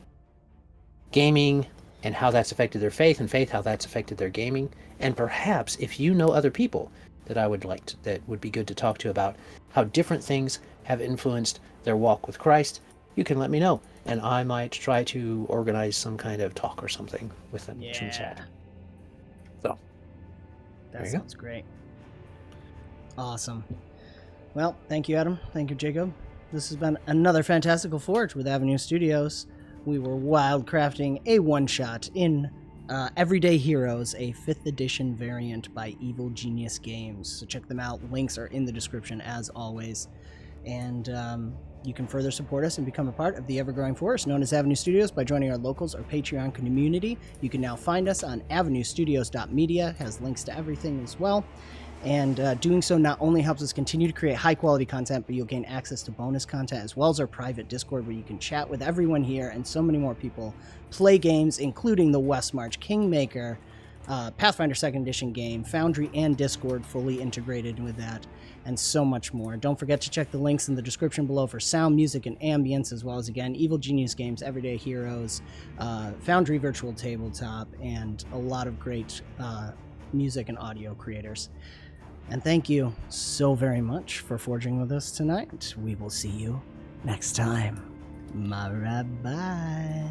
gaming and how that's affected their faith, and faith how that's affected their gaming. And perhaps if you know other people that that would be good to talk to about how different things have influenced their walk with Christ, you can let me know, and I might try to organize some kind of talk or something with them. Yeah. So that sounds great. Awesome. Well, thank you, Adam. Thank you, Jacob. This has been another Fantastical Forge with Avenue Studios. We were wildcrafting a one-shot in Everyday Heroes, a 5th edition variant by Evil Genius Games. So check them out. Links are in the description, as always. And you can further support us and become a part of the ever-growing force known as Avenue Studios by joining our locals or Patreon community. You can now find us on avenuestudios.media. It has links to everything as well. And doing so not only helps us continue to create high-quality content, but you'll gain access to bonus content as well as our private Discord where you can chat with everyone here and so many more people, play games, including the Westmarch Kingmaker, Pathfinder 2nd Edition game, Foundry, and Discord fully integrated with that, and so much more. Don't forget to check the links in the description below for sound, music, and ambience, as well as, again, Evil Genius Games, Everyday Heroes, Foundry Virtual Tabletop, and a lot of great music and audio creators. And thank you so very much for forging with us tonight. We will see you next time. Bye.